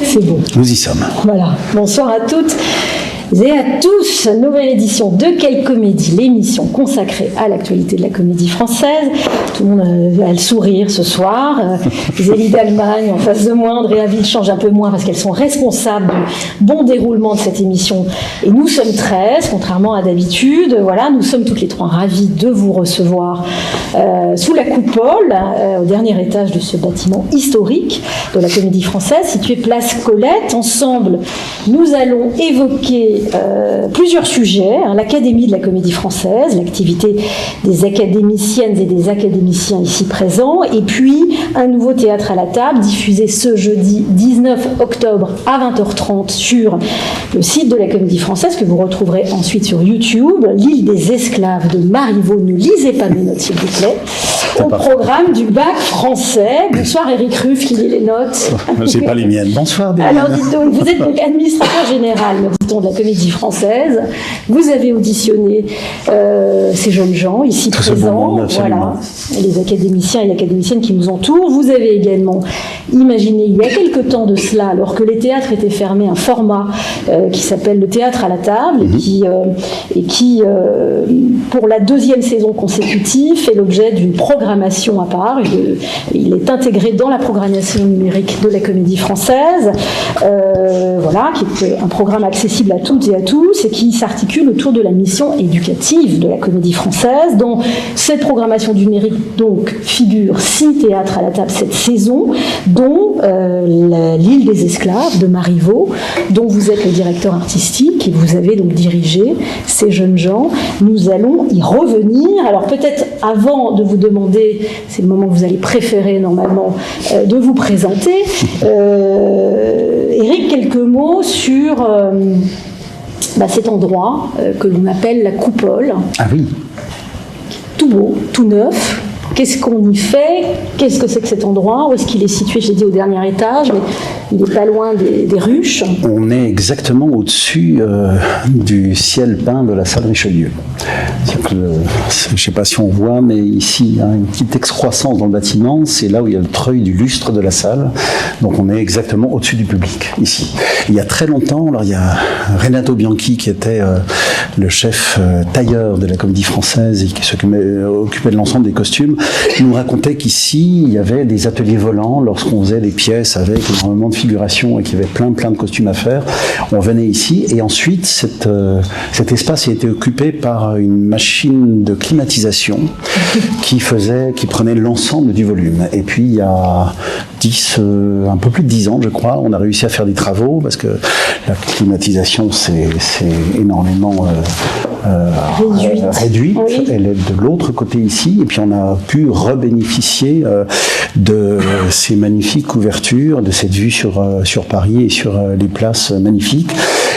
C'est beau. Nous y sommes. Voilà. Bonsoir à toutes et à tous. Nouvelle édition de Quelle Comédie, l'émission consacrée à l'actualité de la comédie française. Tout le monde a le sourire ce soir. Zélie d'Allemagne en face de moi, Andrea Ville change un peu moins parce qu'elles sont responsables du bon déroulement de cette émission. Et nous sommes 13, contrairement à d'habitude. Voilà, nous sommes toutes les trois ravis de vous recevoir sous la coupole, au dernier étage de ce bâtiment historique de la comédie française, situé place Colette. Ensemble, nous allons évoquer plusieurs sujets, l'Académie de la comédie française, l'activité des académiciennes et des académiciens ici présents, et puis un nouveau théâtre à la table, diffusé ce jeudi 19 octobre à 20h30 sur le site de la comédie française, que vous retrouverez ensuite sur YouTube, L'île des esclaves de Marivaux. Ne lisez pas mes notes s'il vous plaît. Au programme du bac français. Bonsoir Éric Ruff qui lit les notes. C'est pas les miennes. Bonsoir Béline. Alors dites donc, vous êtes donc administrateur général, me dit-on, de la comédie française. Vous avez auditionné ces jeunes gens ici présents, voilà, les académiciens et les académiciennes qui nous entourent. Vous avez également imaginé il y a quelque temps de cela, alors que les théâtres étaient fermés, un format qui s'appelle le théâtre à la table, et qui pour la deuxième saison consécutive fait l'objet d'une programmation à part. Il est intégré dans la programmation numérique de la comédie française, voilà, qui est un programme accessible à toutes et à tous et qui s'articule autour de la mission éducative de la comédie française. Dans cette programmation numérique donc figurent 6 théâtres à la table cette saison, dont l'île des esclaves de Marivaux, dont vous êtes le directeur artistique et vous avez donc dirigé ces jeunes gens. Nous allons y revenir. Alors peut-être avant de vous demander, c'est le moment que vous allez préférer normalement, de vous présenter, Éric, quelques mots sur cet endroit que l'on appelle la coupole. Ah oui. Tout beau, tout neuf. Qu'est-ce qu'on y fait? Qu'est-ce que c'est que cet endroit? Où est-ce qu'il est situé? J'ai dit au dernier étage, mais il n'est pas loin des ruches. On est exactement au-dessus du ciel peint de la salle Richelieu. Je ne sais pas si on voit, mais ici, il y a une petite excroissance dans le bâtiment. C'est là où il y a le treuil du lustre de la salle. Donc on est exactement au-dessus du public, ici. Il y a très longtemps, alors il y a Renato Bianchi, qui était le chef tailleur de la comédie française et qui s'occupait de l'ensemble des costumes. Il nous racontait qu'ici, il y avait des ateliers volants lorsqu'on faisait des pièces avec énormément de figuration et qu'il y avait plein de costumes à faire. On venait ici et ensuite cet espace a été occupé par une machine de climatisation qui prenait l'ensemble du volume. Et puis il y a un peu plus de 10 ans, je crois, on a réussi à faire des travaux parce que la climatisation c'est énormément réduite. Oui. Elle est de l'autre côté ici et puis on a pu rebénéficier de ces magnifiques couvertures, de cette vue sur Paris et sur les places magnifiques.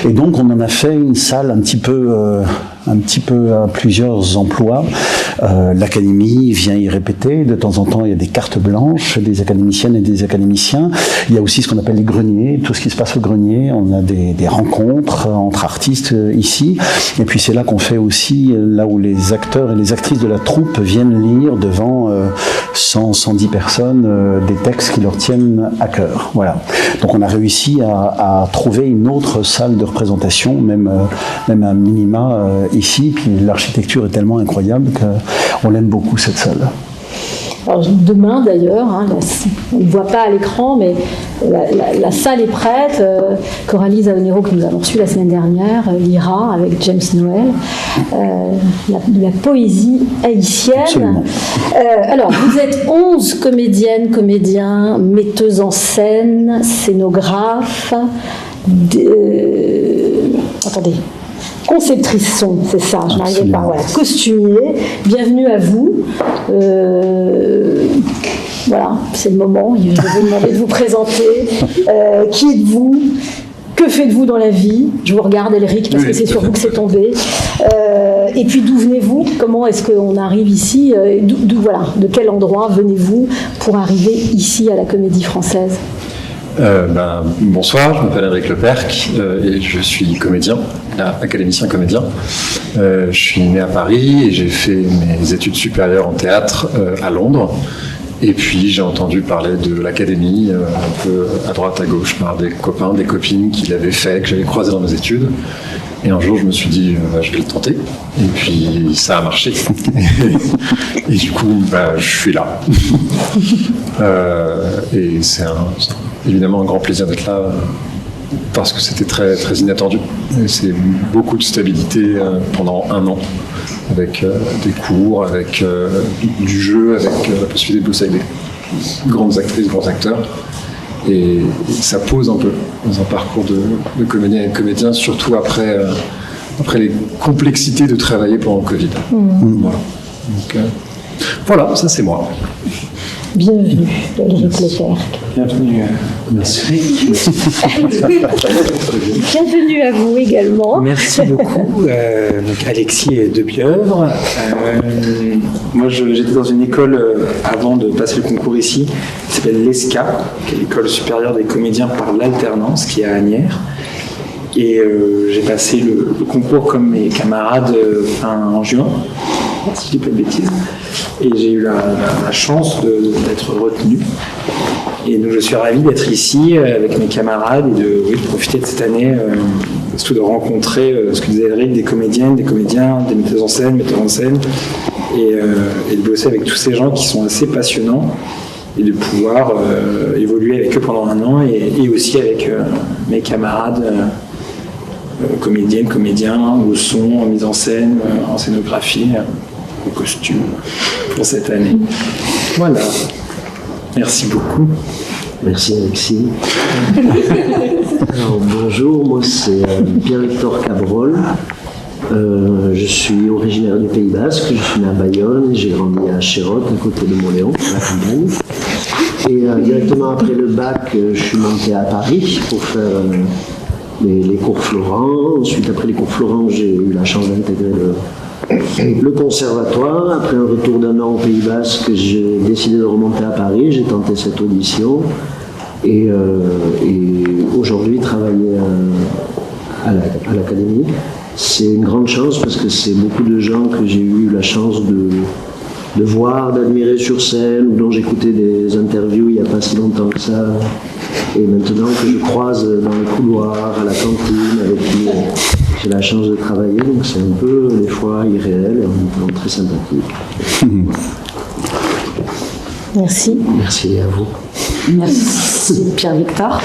Et donc on en a fait une salle un petit peu à plusieurs emplois. L'académie vient y répéter. De temps en temps, il y a des cartes blanches des académiciennes et des académiciens. Il y a aussi ce qu'on appelle les greniers, tout ce qui se passe au grenier. On a des rencontres entre artistes ici. Et puis c'est là qu'on fait aussi, là où les acteurs et les actrices de la troupe viennent lire devant 110 personnes des textes qui leur tiennent à cœur. Voilà. Donc on a réussi à trouver une autre salle de représentation, même un minima ici. Puis l'architecture est tellement incroyable qu'on l'aime beaucoup, cette salle. Alors, demain d'ailleurs, on ne voit pas à l'écran, mais la salle est prête. Coralie Zaonero, que nous avons reçue la semaine dernière, lira avec James Noël la poésie haïtienne. Alors, vous êtes 11 comédiennes, comédiens, metteuses en scène, scénographes, conceptrice son, c'est ça, je n'arrivais pas, voilà, costumier, bienvenue à vous. Voilà, c'est le moment, je vais vous demander de vous présenter. Qui êtes-vous? Que faites-vous dans la vie? Je vous regarde, Éric, parce que c'est sur vous que c'est tombé. Et puis d'où venez-vous? Comment est-ce qu'on arrive ici? De quel endroit venez-vous pour arriver ici à la Comédie Française? Bonsoir, je m'appelle Éric Leperc et je suis comédien, académicien comédien. Je suis né à Paris et j'ai fait mes études supérieures en théâtre à Londres. Et puis j'ai entendu parler de l'académie un peu à droite à gauche par des copains, des copines qui l'avaient fait, que j'avais croisé dans mes études. Et un jour je me suis dit je vais le tenter. Et puis ça a marché. Et du coup je suis là. Et c'est évidemment un grand plaisir d'être là parce que c'était très, très inattendu. Et c'est beaucoup de stabilité pendant 1 an. Avec des cours, avec du jeu, avec la possibilité de bosser avec des grandes actrices, grands acteurs. Et ça pose un peu dans un parcours de comédien et de comédien, surtout après les complexités de travailler pendant le Covid. Voilà. Donc, voilà, ça c'est moi. Bienvenue, Éric Leclerc. Bienvenue, merci. Bienvenue à vous également. Merci beaucoup. Donc Alexis Debieuvre. Moi, j'étais dans une école avant de passer le concours ici, qui s'appelle l'ESCA, qui est l'École supérieure des comédiens par l'alternance, qui est à Asnières. Et j'ai passé le concours comme mes camarades en juin, si je dis pas de bêtises. Et j'ai eu la chance d'être retenu. Et donc je suis ravi d'être ici avec mes camarades et de profiter de cette année, surtout de rencontrer ce que disait Eric, des comédiennes, des comédiens, des metteurs en scène, et de bosser avec tous ces gens qui sont assez passionnants et de pouvoir évoluer avec eux pendant 1 an et aussi avec mes camarades comédiennes, comédiens, au son, en mise en scène, en scénographie, au costume pour cette année. Voilà. Merci beaucoup. Merci Alexis. Alors, bonjour, moi c'est Pierre-Victor Cabrol. Je suis originaire du Pays Basque, je suis né à Bayonne, j'ai grandi à Chérotte, à côté de Montléon, à la campagne. Et directement après le bac, je suis monté à Paris pour faire les cours Florent. Ensuite, après les cours Florent, j'ai eu la chance d'intégrer le conservatoire. Après un retour d'1 an au Pays Basque, j'ai décidé de remonter à Paris. J'ai tenté cette audition et aujourd'hui travailler à l'académie. C'est une grande chance parce que c'est beaucoup de gens que j'ai eu la chance de voir, d'admirer sur scène, dont j'écoutais des interviews il n'y a pas si longtemps que ça. Et maintenant que je croise dans les couloirs, à la cantine, avec qui j'ai la chance de travailler, donc c'est un peu des fois irréel et en même temps très sympathique. Merci. Merci à vous. Merci Pierre-Victor.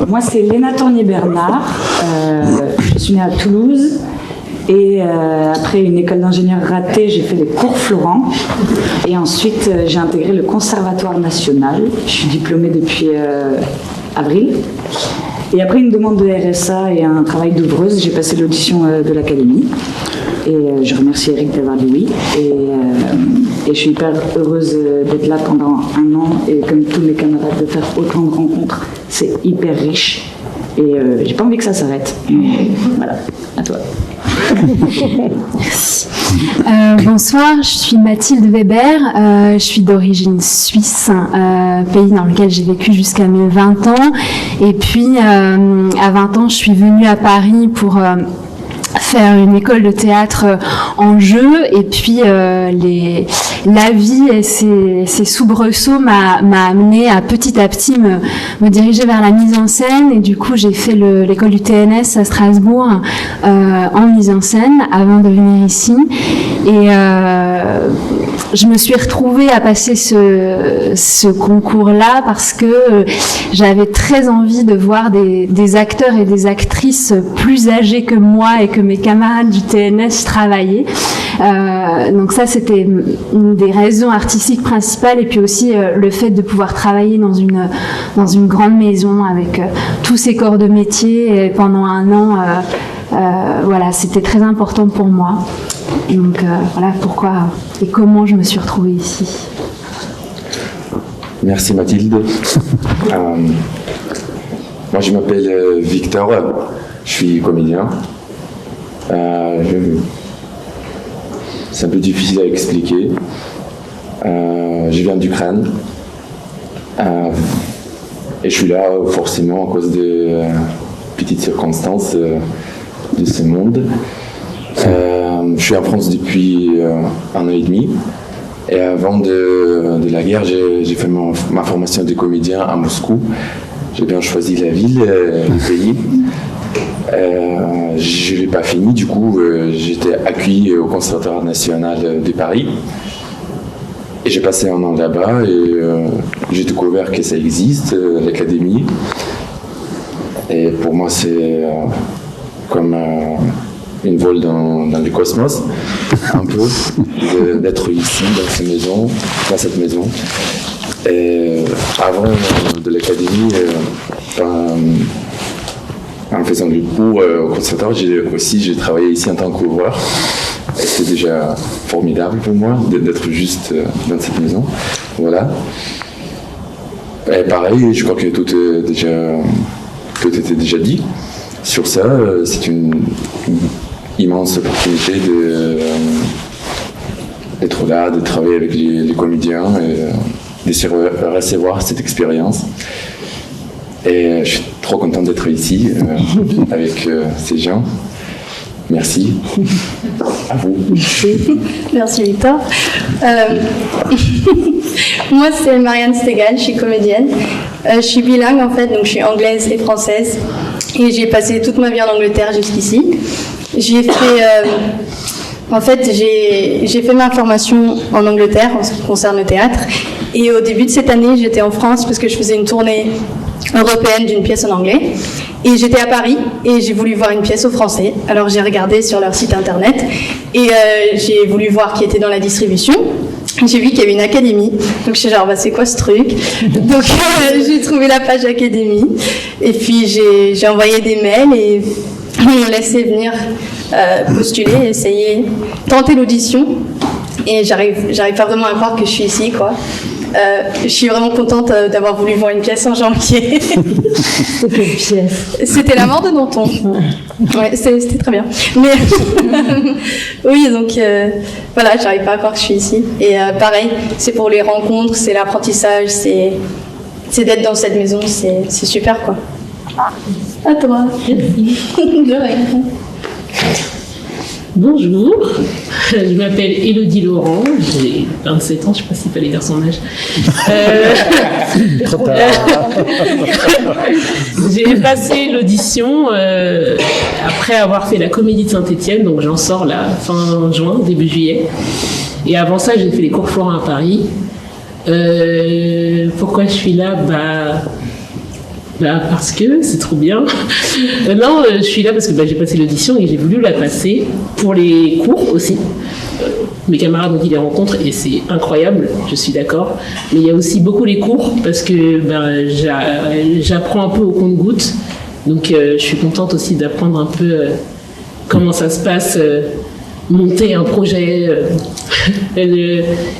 Moi c'est Léna Tournier-Bernard. Je suis née à Toulouse et après une école d'ingénieur ratée, j'ai fait les cours Florent et ensuite j'ai intégré le Conservatoire national. Je suis diplômée depuis avril. Et après une demande de RSA et un travail d'ouvreuse, j'ai passé l'audition de l'académie. Et je remercie Eric d'avoir dit oui. Et je suis hyper heureuse d'être là pendant 1 an et comme tous mes camarades de faire autant de rencontres. C'est hyper riche. Et j'ai pas envie que ça s'arrête. Voilà, à toi. Merci. Bonsoir, je suis Mathilde Weber, je suis d'origine suisse, pays dans lequel j'ai vécu jusqu'à mes 20 ans. Et puis, à 20 ans, je suis venue à Paris pour faire une école de théâtre en jeu, et puis la vie et ses soubresauts m'a amené à petit me diriger vers la mise en scène, et du coup j'ai fait l'école du TNS à Strasbourg en mise en scène avant de venir ici, et je me suis retrouvée à passer ce concours-là parce que j'avais très envie de voir des acteurs et des actrices plus âgés que moi et que mes camarades du TNS travaillaient. Donc ça, c'était une des raisons artistiques principales, et puis aussi le fait de pouvoir travailler dans une grande maison avec tous ces corps de métier et pendant 1 an. Voilà, c'était très important pour moi. Donc voilà pourquoi et comment je me suis retrouvée ici. Merci Mathilde. Moi je m'appelle Victor, je suis comédien. C'est un peu difficile à expliquer. Je viens d'Ukraine et je suis là forcément à cause de petites circonstances de ce monde. Je suis en France depuis 1 an et demi Et avant de la guerre, j'ai fait ma formation de comédien à Moscou. J'ai bien choisi la ville, le pays. Je ne l'ai pas fini, du coup, j'étais accueilli au Conservatoire national de Paris. Et j'ai passé un an là-bas et j'ai découvert que ça existe, l'académie. Et pour moi, c'est comme une vol dans le cosmos, un peu, d'être ici, dans cette maison. Et avant de l'académie, en faisant du cours au conservatoire, j'ai travaillé ici en tant qu'ouvreur. Et c'était déjà formidable pour moi d'être juste dans cette maison. Voilà. Et pareil, je crois que tout était déjà dit. Sur ça, c'est une immense opportunité d'être là, de travailler avec les comédiens et de recevoir cette expérience. Et je suis trop content d'être ici avec ces gens. Merci. À vous. Merci Victor. Moi c'est Marianne Stégal, je suis comédienne. Je suis bilingue en fait, donc je suis anglaise et française. Et j'ai passé toute ma vie en Angleterre jusqu'ici. J'ai fait ma formation en Angleterre en ce qui concerne le théâtre. Et au début de cette année, j'étais en France parce que je faisais une tournée européenne d'une pièce en anglais. Et j'étais à Paris et j'ai voulu voir une pièce au français. Alors j'ai regardé sur leur site internet et j'ai voulu voir qui était dans la distribution. J'ai vu qu'il y avait une académie. Donc je suis genre, c'est quoi ce truc? Donc j'ai trouvé la page académie. Et puis j'ai envoyé des mails et ils m'ont laissé venir postuler, essayer, tenter l'audition. Et j'arrive pas vraiment à croire que je suis ici, quoi. Je suis vraiment contente d'avoir voulu voir une pièce en janvier. C'était quelle pièce? C'était La mort de Danton. Ouais, c'était très bien. Mais oui, donc voilà, j'arrive pas à croire que je suis ici. Et pareil, c'est pour les rencontres, c'est l'apprentissage, c'est d'être dans cette maison, c'est super, quoi. À toi. De rien. Bonjour, je m'appelle Élodie Laurent, j'ai 27 ans, je ne sais pas s'il fallait dire son âge. J'ai passé l'audition après avoir fait la Comédie de Saint-Étienne, donc j'en sors là fin juin, début juillet. Et avant ça, j'ai fait les cours Florent à Paris. Pourquoi je suis là? Parce que c'est trop bien. Non, je suis là parce que j'ai passé l'audition et j'ai voulu la passer pour les cours aussi. Mes camarades ont dit les rencontres et c'est incroyable, je suis d'accord. Mais il y a aussi beaucoup les cours parce que j'apprends un peu au compte-gouttes. Donc je suis contente aussi d'apprendre un peu comment ça se passe, monter un projet,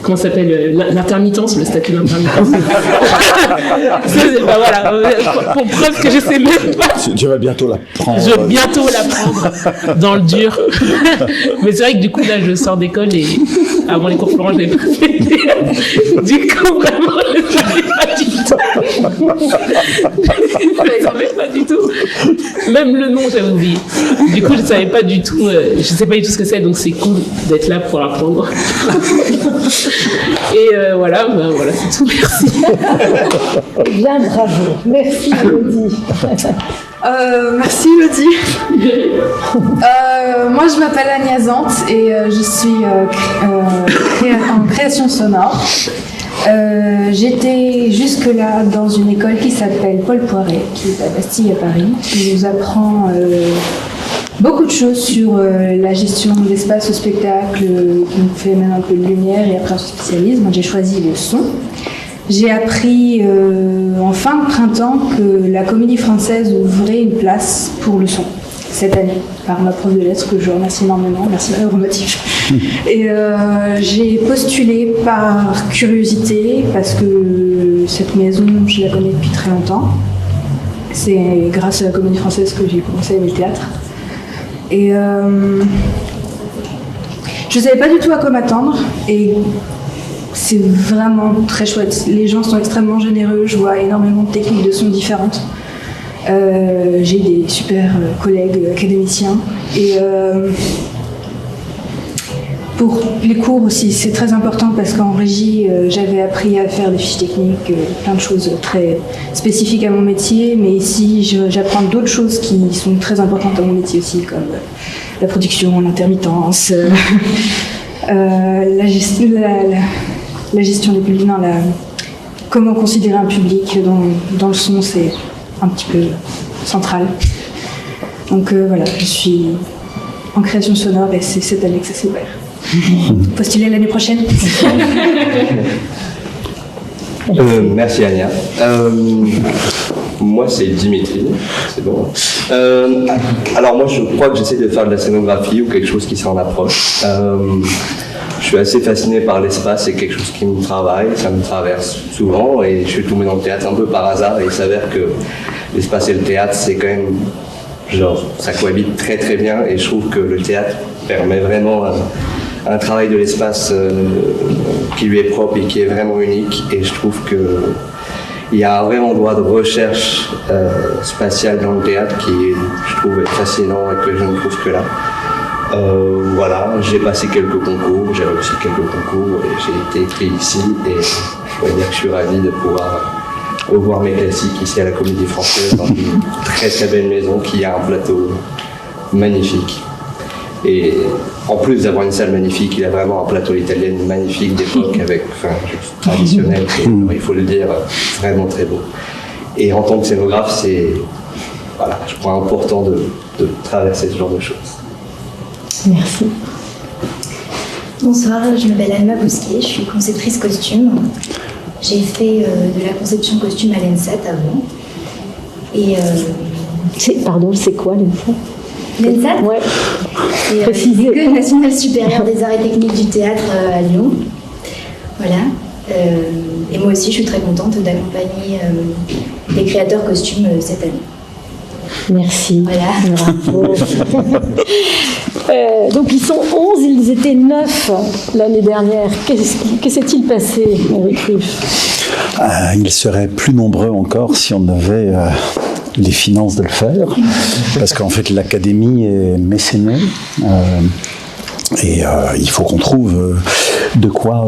comment ça s'appelle, l'intermittence, le statut d'intermittence. Voilà, pour preuve que je sais même pas. Tu vas bientôt l'apprendre. Je vais bientôt l'apprendre dans le dur. Mais c'est vrai que du coup là je sors d'école et avant les cours Florent je n'avais pas fait. Du coup vraiment je ne savais pas du tout. Je ne savais pas du tout. Même le nom j'avais oublié. Du coup je ne savais pas du tout. Je ne sais pas du tout ce que c'est, donc c'est cool d'être là pour apprendre. Et voilà, c'est tout, merci. Bien, bravo. Merci, Élodie. Merci, Élodie. Moi, je m'appelle Agnès Zante et je suis en création sonore. J'étais jusque-là dans une école qui s'appelle Paul Poiret, qui est à Bastille à Paris, qui nous apprend beaucoup de choses sur la gestion de l'espace au spectacle, qui nous fait même un peu de lumière et après on se spécialise. Moi j'ai choisi le son. J'ai appris en fin de printemps que la Comédie Française ouvrait une place pour le son cette année par ma prof de lettres que je remercie énormément, merci Madame Romotif. Et j'ai postulé par curiosité parce que cette maison je la connais depuis très longtemps. C'est grâce à la Comédie Française que j'ai commencé à aimer le théâtre. Et je ne savais pas du tout à quoi m'attendre et c'est vraiment très chouette. Les gens sont extrêmement généreux, je vois énormément de techniques de son différentes. J'ai des super collègues académiciens et Pour les cours aussi, c'est très important parce qu'en régie, j'avais appris à faire des fiches techniques, plein de choses très spécifiques à mon métier, mais ici, j'apprends d'autres choses qui sont très importantes à mon métier aussi, comme la production, l'intermittence, la gestion des publics, comment considérer un public dans le son, c'est un petit peu central. Donc voilà, je suis en création sonore et c'est cette année que ça s'est ouvert. Postuler l'année prochaine. Merci Ania. Moi c'est Dimitri, c'est bon. Alors moi je crois que j'essaie de faire de la scénographie ou quelque chose qui s'en approche. Je suis assez fasciné par l'espace, c'est quelque chose qui me travaille, ça me traverse souvent et je suis tombé dans le théâtre un peu par hasard et il s'avère que l'espace et le théâtre c'est quand même ça cohabite très très bien et je trouve que le théâtre permet vraiment un travail de l'espace qui lui est propre et qui est vraiment unique et je trouve qu'il y a un vrai endroit de recherche spatiale dans le théâtre qui je trouve est fascinant et que je ne trouve que là. Voilà, j'ai passé quelques concours, j'ai réussi quelques concours et j'ai été pris ici et je dois dire que je suis ravi de pouvoir revoir mes classiques ici à la Comédie Française dans une très très belle maison qui a un plateau magnifique. Et en plus d'avoir une salle magnifique, il a vraiment un plateau italien magnifique d'époque avec, traditionnel, il faut le dire, vraiment très beau. Et en tant que scénographe, c'est, je crois important de traverser ce genre de choses. Merci. Bonsoir, je m'appelle Alma Bousquet, je suis conceptrice costume. J'ai fait de la conception costume à l'ENSAT avant. Et Pardon, c'est quoi l'ENSAT? L'ENSAT, ouais. C'est l'École nationale supérieure des arts et techniques du théâtre à Lyon. Voilà. Et moi aussi, je suis très contente d'accompagner les créateurs costumes cette année. Merci. Voilà. Bravo. Donc ils sont 11, ils étaient 9 l'année dernière. Que s'est-il passé, Henri Cruyff? Ils seraient plus nombreux encore si on avait les finances de le faire, parce qu'en fait l'académie est mécénée. Et il faut qu'on trouve de quoi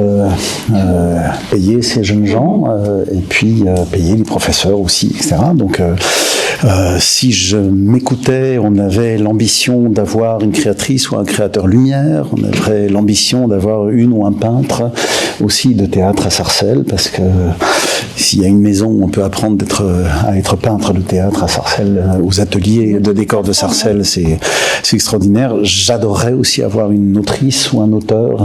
payer ces jeunes gens et puis payer les professeurs aussi, etc. Donc si je m'écoutais, on avait l'ambition d'avoir une créatrice ou un créateur lumière, on avait l'ambition d'avoir une ou un peintre aussi de théâtre à Sarcelles, parce que s'il y a une maison où on peut apprendre à être peintre de théâtre à Sarcelles, aux ateliers de décor de Sarcelles, c'est extraordinaire. J'adorerais aussi avoir une autrice ou un auteur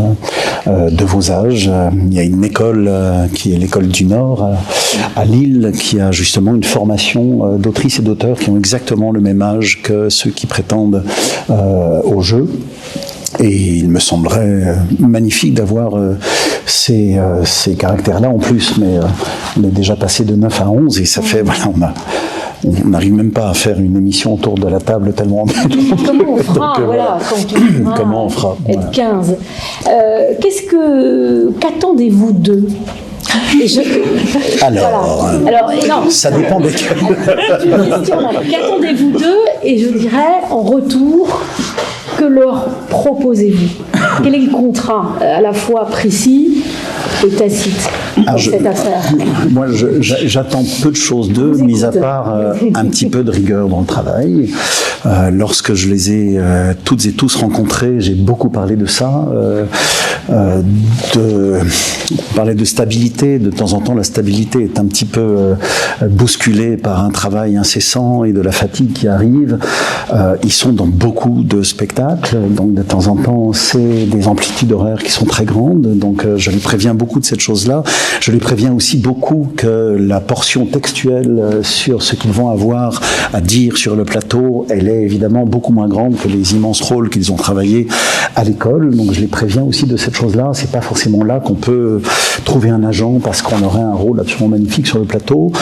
de vos âges. Il y a une école qui est l'école du Nord à Lille, qui a justement une formation d'autrices et d'auteurs qui ont exactement le même âge que ceux qui prétendent au jeu. Et il me semblerait magnifique d'avoir ces caractères-là en plus, mais on est déjà passé de 9 à 11 et ça fait, on n'arrive même pas à faire une émission autour de la table tellement... Comment on fera, comment on fera être 15. Qu'attendez-vous d'eux? Alors, non, ça dépend desquels. Qu'attendez-vous d'eux? Et je dirais, en retour, que leur proposez-vous? Quel est le contrat à la fois précis et tacite dans cette affaire? Moi, j'attends peu de choses d'eux, mis à part un petit peu de rigueur dans le travail. Lorsque je les ai toutes et tous rencontrés, j'ai beaucoup parlé de ça, parler de stabilité. De temps en temps, la stabilité est un petit peu bousculée par un travail incessant et de la fatigue qui arrive. Ils sont dans beaucoup de spectacles, donc de temps en temps, c'est des amplitudes horaires qui sont très grandes. Donc, je les préviens beaucoup de cette chose-là. Je les préviens aussi beaucoup que la portion textuelle sur ce qu'ils vont avoir à dire sur le plateau, elle est évidemment beaucoup moins grande que les immenses rôles qu'ils ont travaillés à l'école. Donc je les préviens aussi de cette chose-là. C'est pas forcément là qu'on peut trouver un agent parce qu'on aurait un rôle absolument magnifique sur le plateau.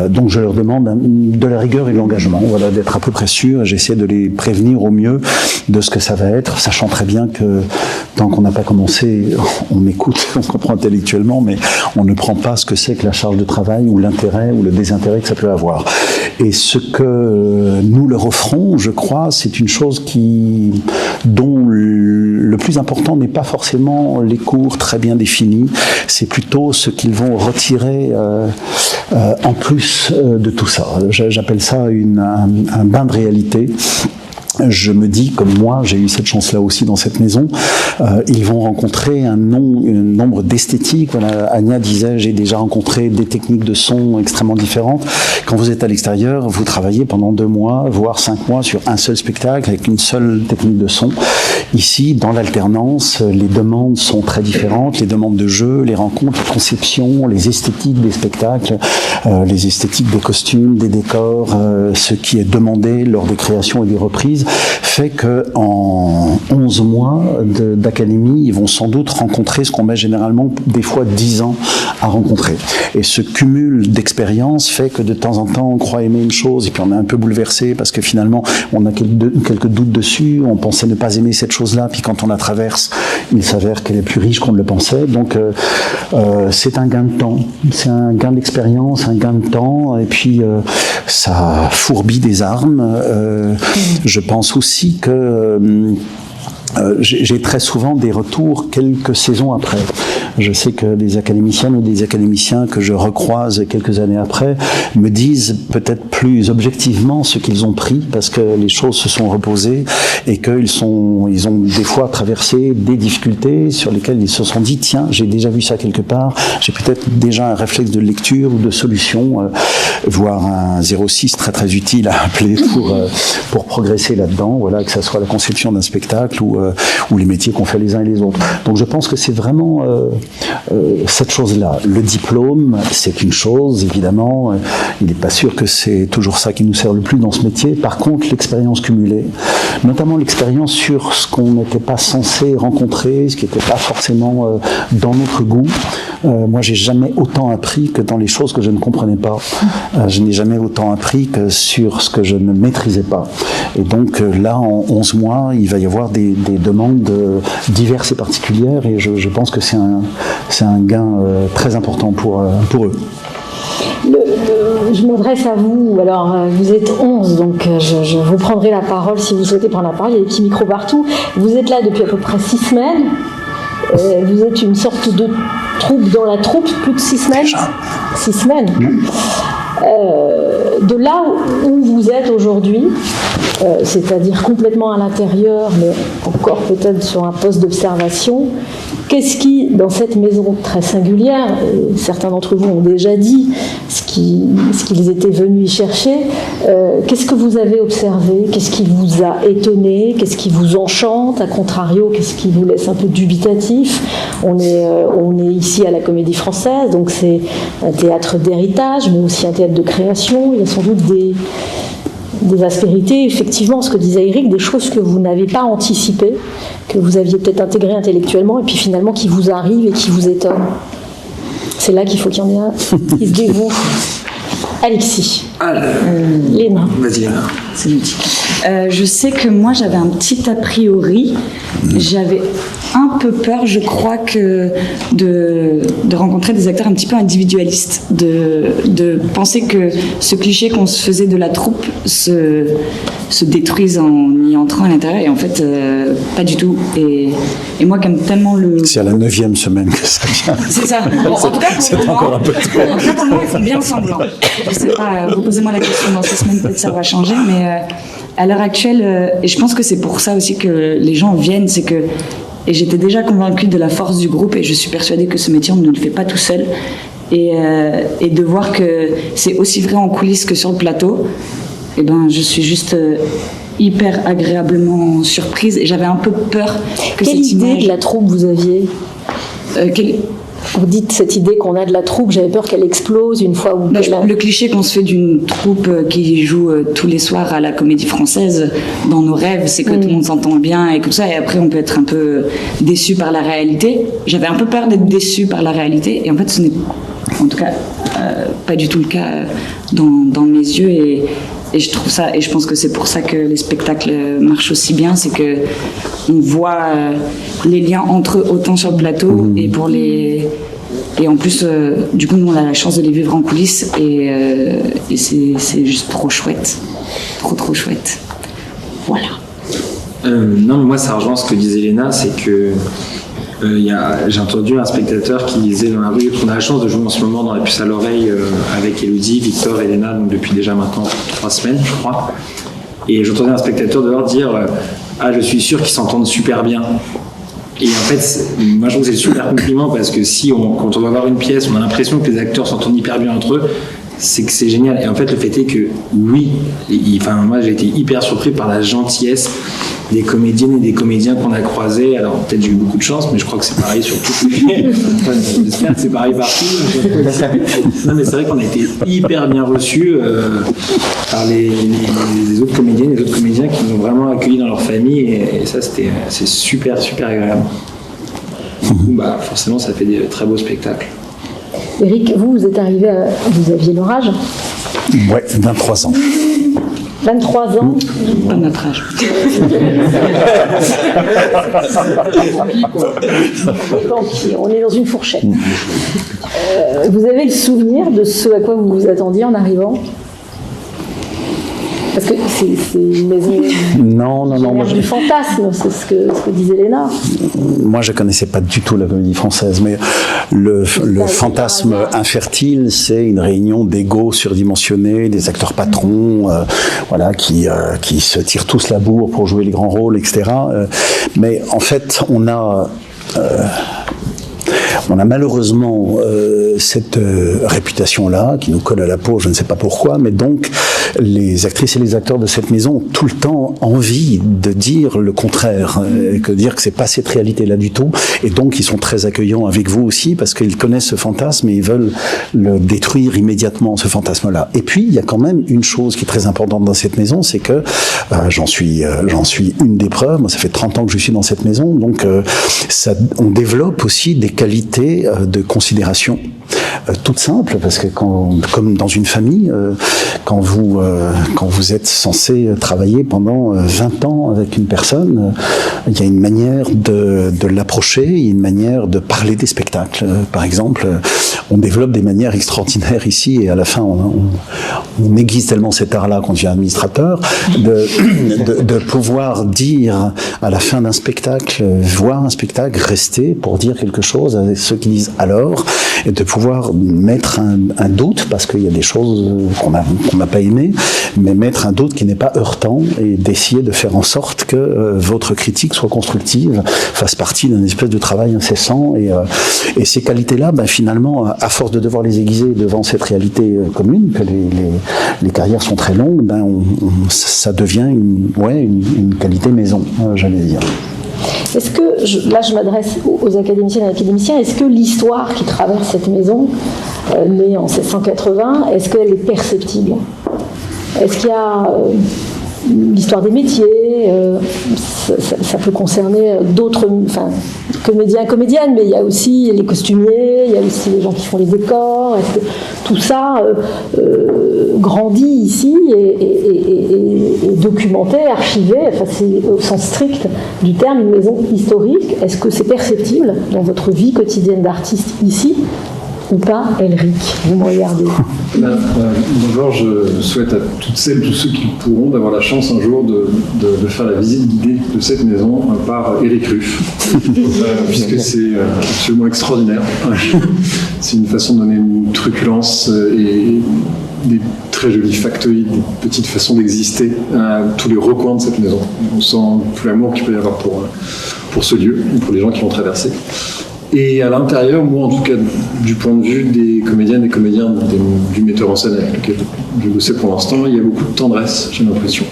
Donc je leur demande de la rigueur et de l'engagement, voilà, d'être à peu près sûr. J'essaie de les prévenir au mieux de ce que ça va être, sachant très bien que tant qu'on n'a pas commencé, on écoute, on comprend intellectuellement, mais on ne prend pas ce que c'est que la charge de travail ou l'intérêt ou le désintérêt que ça peut avoir. Et ce que nous leur offrons, je crois, c'est une chose dont le plus important n'est pas forcément les cours très bien définis, c'est plutôt ce qu'ils vont retirer en plus de tout ça. J'appelle ça un bain de réalité. Je me dis, comme moi, j'ai eu cette chance-là aussi dans cette maison, ils vont rencontrer un nombre d'esthétiques. Voilà, Anya disait, j'ai déjà rencontré des techniques de son extrêmement différentes. Quand vous êtes à l'extérieur, vous travaillez pendant 2 mois, voire 5 mois sur un seul spectacle avec une seule technique de son. Ici, dans l'alternance, les demandes sont très différentes, les demandes de jeu, les rencontres, les conceptions, les esthétiques des spectacles, les esthétiques des costumes, des décors, ce qui est demandé lors des créations et des reprises, fait qu'en 11 mois d'académie, ils vont sans doute rencontrer ce qu'on met généralement des fois 10 ans à rencontrer. Et ce cumul d'expériences fait que de temps en temps, on croit aimer une chose et puis on est un peu bouleversé parce que finalement, on a quelques doutes dessus, on pensait ne pas aimer cette chose-là, puis quand on la traverse, il s'avère qu'elle est plus riche qu'on ne le pensait. Donc, c'est un gain de temps, c'est un gain d'expérience, un gain de temps, et puis ça fourbit des armes. Je pense aussi que j'ai très souvent des retours quelques saisons après. Je sais que des académiciennes ou des académiciens que je recroise quelques années après me disent peut-être plus objectivement ce qu'ils ont pris parce que les choses se sont reposées et qu'ils ont des fois traversé des difficultés sur lesquelles ils se sont dit tiens, j'ai déjà vu ça quelque part, j'ai peut-être déjà un réflexe de lecture ou de solution, voire un 06 très très utile à appeler pour progresser là-dedans, voilà, que ça soit la conception d'un spectacle ou les métiers qu'on fait les uns et les autres. Donc je pense que c'est vraiment cette chose-là. Le diplôme, c'est une chose, évidemment. Il n'est pas sûr que c'est toujours ça qui nous sert le plus dans ce métier. Par contre, l'expérience cumulée, notamment l'expérience sur ce qu'on n'était pas censé rencontrer, ce qui n'était pas forcément dans notre goût. Moi, j'ai jamais autant appris que dans les choses que je ne comprenais pas. Je n'ai jamais autant appris que sur ce que je ne maîtrisais pas. Et donc là, en 11 mois, il va y avoir des demandes diverses et particulières, et je pense que c'est un gain très important pour eux. Je m'adresse à vous, alors vous êtes 11, donc je vous prendrai la parole si vous souhaitez prendre la parole, il y a des petits micros partout. Vous êtes là depuis à peu près 6 semaines, vous êtes une sorte de troupe dans la troupe, plus de 6 semaines. 6 semaines. De là où vous êtes aujourd'hui, c'est-à-dire complètement à l'intérieur, mais encore peut-être sur un poste d'observation, qu'est-ce qui, dans cette maison très singulière, et certains d'entre vous ont déjà dit ce qu'ils étaient venus y chercher, qu'est-ce que vous avez observé? Qu'est-ce qui vous a étonné? Qu'est-ce qui vous enchante? À contrario, qu'est-ce qui vous laisse un peu dubitatif? On est ici à la Comédie Française, donc c'est un théâtre d'héritage, mais aussi un théâtre de création. Il y a sans doute des aspérités, effectivement, ce que disait Eric, des choses que vous n'avez pas anticipées, que vous aviez peut-être intégrées intellectuellement, et puis finalement qui vous arrivent et qui vous étonnent. C'est là qu'il faut qu'il y en ait un qui se dévoue. Alexis. Léna. Vas-y, Léna. C'est gentil. Je sais que moi, j'avais un petit a priori. J'avais un peu peur, je crois, que de rencontrer des acteurs un petit peu individualistes, de penser que ce cliché qu'on se faisait de la troupe se détruise en y entrant à l'intérieur, et en fait, pas du tout. Et moi, qui aime tellement le... C'est à la 9e semaine que ça vient. C'est ça. Bon, en tout cas, pour moi, ils font bien semblant. Je sais pas, vous posez-moi la question dans 6 semaines, peut-être ça va changer, mais à l'heure actuelle, et je pense que c'est pour ça aussi que les gens viennent, c'est que, et j'étais déjà convaincue de la force du groupe, et je suis persuadée que ce métier, on ne le fait pas tout seul, et de voir que c'est aussi vrai en coulisses que sur le plateau, et ben, je suis juste hyper agréablement surprise, et j'avais un peu peur que Quelle cette idée image... de la troupe vous aviez Vous dites cette idée qu'on a de la troupe, j'avais peur qu'elle explose une fois où... Le cliché qu'on se fait d'une troupe qui joue tous les soirs à la Comédie Française, dans nos rêves, c'est que tout le monde s'entend bien et tout ça, et après on peut être un peu déçu par la réalité. J'avais un peu peur d'être déçu par la réalité, et en fait ce n'est en tout cas pas du tout le cas dans mes yeux, et je trouve ça, et je pense que c'est pour ça que les spectacles marchent aussi bien, c'est que on voit les liens entre eux autant sur le plateau, et pour les Et en plus, du coup, nous, on a la chance de les vivre en coulisses et c'est juste trop chouette. Trop chouette. Voilà. Non, mais moi, ça rejoint ce que disait Léna, c'est que j'ai entendu un spectateur qui disait dans la rue qu'on a la chance de jouer en ce moment dans la puce à l'oreille avec Elodie, Victor et Léna, donc depuis déjà maintenant 3 semaines, je crois. Et j'entendais un spectateur dehors dire ah, je suis sûr qu'ils s'entendent super bien. Et en fait, moi je trouve que c'est le super compliment parce que quand on va voir une pièce, on a l'impression que les acteurs s'entendent hyper bien entre eux, c'est que c'est génial. Et en fait, le fait est que oui, moi j'ai été hyper surpris par la gentillesse des comédiennes et des comédiens qu'on a croisés. Alors peut-être j'ai eu beaucoup de chance, mais je crois que c'est pareil sur toutes les... J'espère que c'est pareil partout. Non, mais c'est vrai qu'on a été hyper bien reçus par les autres comédiennes et les autres comédiens qui nous ont vraiment accueillis dans leur famille. Et ça, c'est super agréable. Du coup, forcément, ça fait des très beaux spectacles. Eric, vous êtes arrivé vous aviez leur âge ? Ouais, 23 ans. 23 ans. Pas notre âge. Tant pis, on est dans une fourchette. Vous avez le souvenir de ce à quoi vous vous attendiez en arrivant ? Parce que c'est une maison moi, du fantasme, c'est ce que disait Léna. Moi, je ne connaissais pas du tout la Comédie Française, mais le fantasme infertile, c'est une réunion d'égos surdimensionnés, des acteurs patrons, qui se tirent tous la bourre pour jouer les grands rôles, etc. Mais en fait, on a malheureusement cette réputation-là qui nous colle à la peau, je ne sais pas pourquoi, mais donc les actrices et les acteurs de cette maison ont tout le temps envie de dire le contraire, dire que c'est pas cette réalité-là du tout, et donc ils sont très accueillants avec vous aussi parce qu'ils connaissent ce fantasme et ils veulent le détruire immédiatement, ce fantasme-là. Et puis il y a quand même une chose qui est très importante dans cette maison, c'est que j'en suis une des preuves. Moi, ça fait 30 ans que je suis dans cette maison, donc on développe aussi des qualités de considération toute simple, parce que comme dans une famille, quand vous êtes censé travailler pendant 20 ans avec une personne, il y a une manière de l'approcher, il y a une manière de parler des spectacles. Par exemple, on développe des manières extraordinaires ici, et à la fin, on aiguise tellement cet art-là quand on devient administrateur, de pouvoir dire à la fin d'un spectacle, voir un spectacle, rester pour dire quelque chose à ceux qui disent alors, et de pouvoir mettre un doute, parce qu'il y a des choses qu'on n'a pas aimées, mais mettre un doute qui n'est pas heurtant, et d'essayer de faire en sorte que votre critique soit constructive, fasse partie d'un espèce de travail incessant, et ces qualités-là, finalement, à force de devoir les aiguiser devant cette réalité commune, que les carrières sont très longues, ça devient une qualité maison, j'allais dire. Est-ce que, là je m'adresse aux académiciennes et académiciens, est-ce que l'histoire qui traverse cette maison, née en 1780, est-ce qu'elle est perceptible ? Est-ce qu'il y a l'histoire des métiers, ça peut concerner d'autres comédiens et comédiennes, mais il y a aussi les costumiers, il y a aussi les gens qui font les décors. Est-ce que tout ça grandit ici et documenté, archivé, c'est au sens strict du terme une maison historique. Est-ce que c'est perceptible dans votre vie quotidienne d'artiste ici ou pas, Elric? Vous me regardez. D'abord, je souhaite à toutes celles, tous ceux qui pourront d'avoir la chance un jour de faire la visite guidée de cette maison par Éric Ruff, puisque c'est absolument extraordinaire. C'est une façon de donner une truculence et des très jolis factoïdes, des petites façons d'exister à tous les recoins de cette maison. On sent tout l'amour qu'il peut y avoir pour ce lieu et pour les gens qui vont traverser. Et à l'intérieur, moi en tout cas, du point de vue des comédiennes et comédiens, du metteur en scène avec lequel je bossais pour l'instant, il y a beaucoup de tendresse, j'ai l'impression,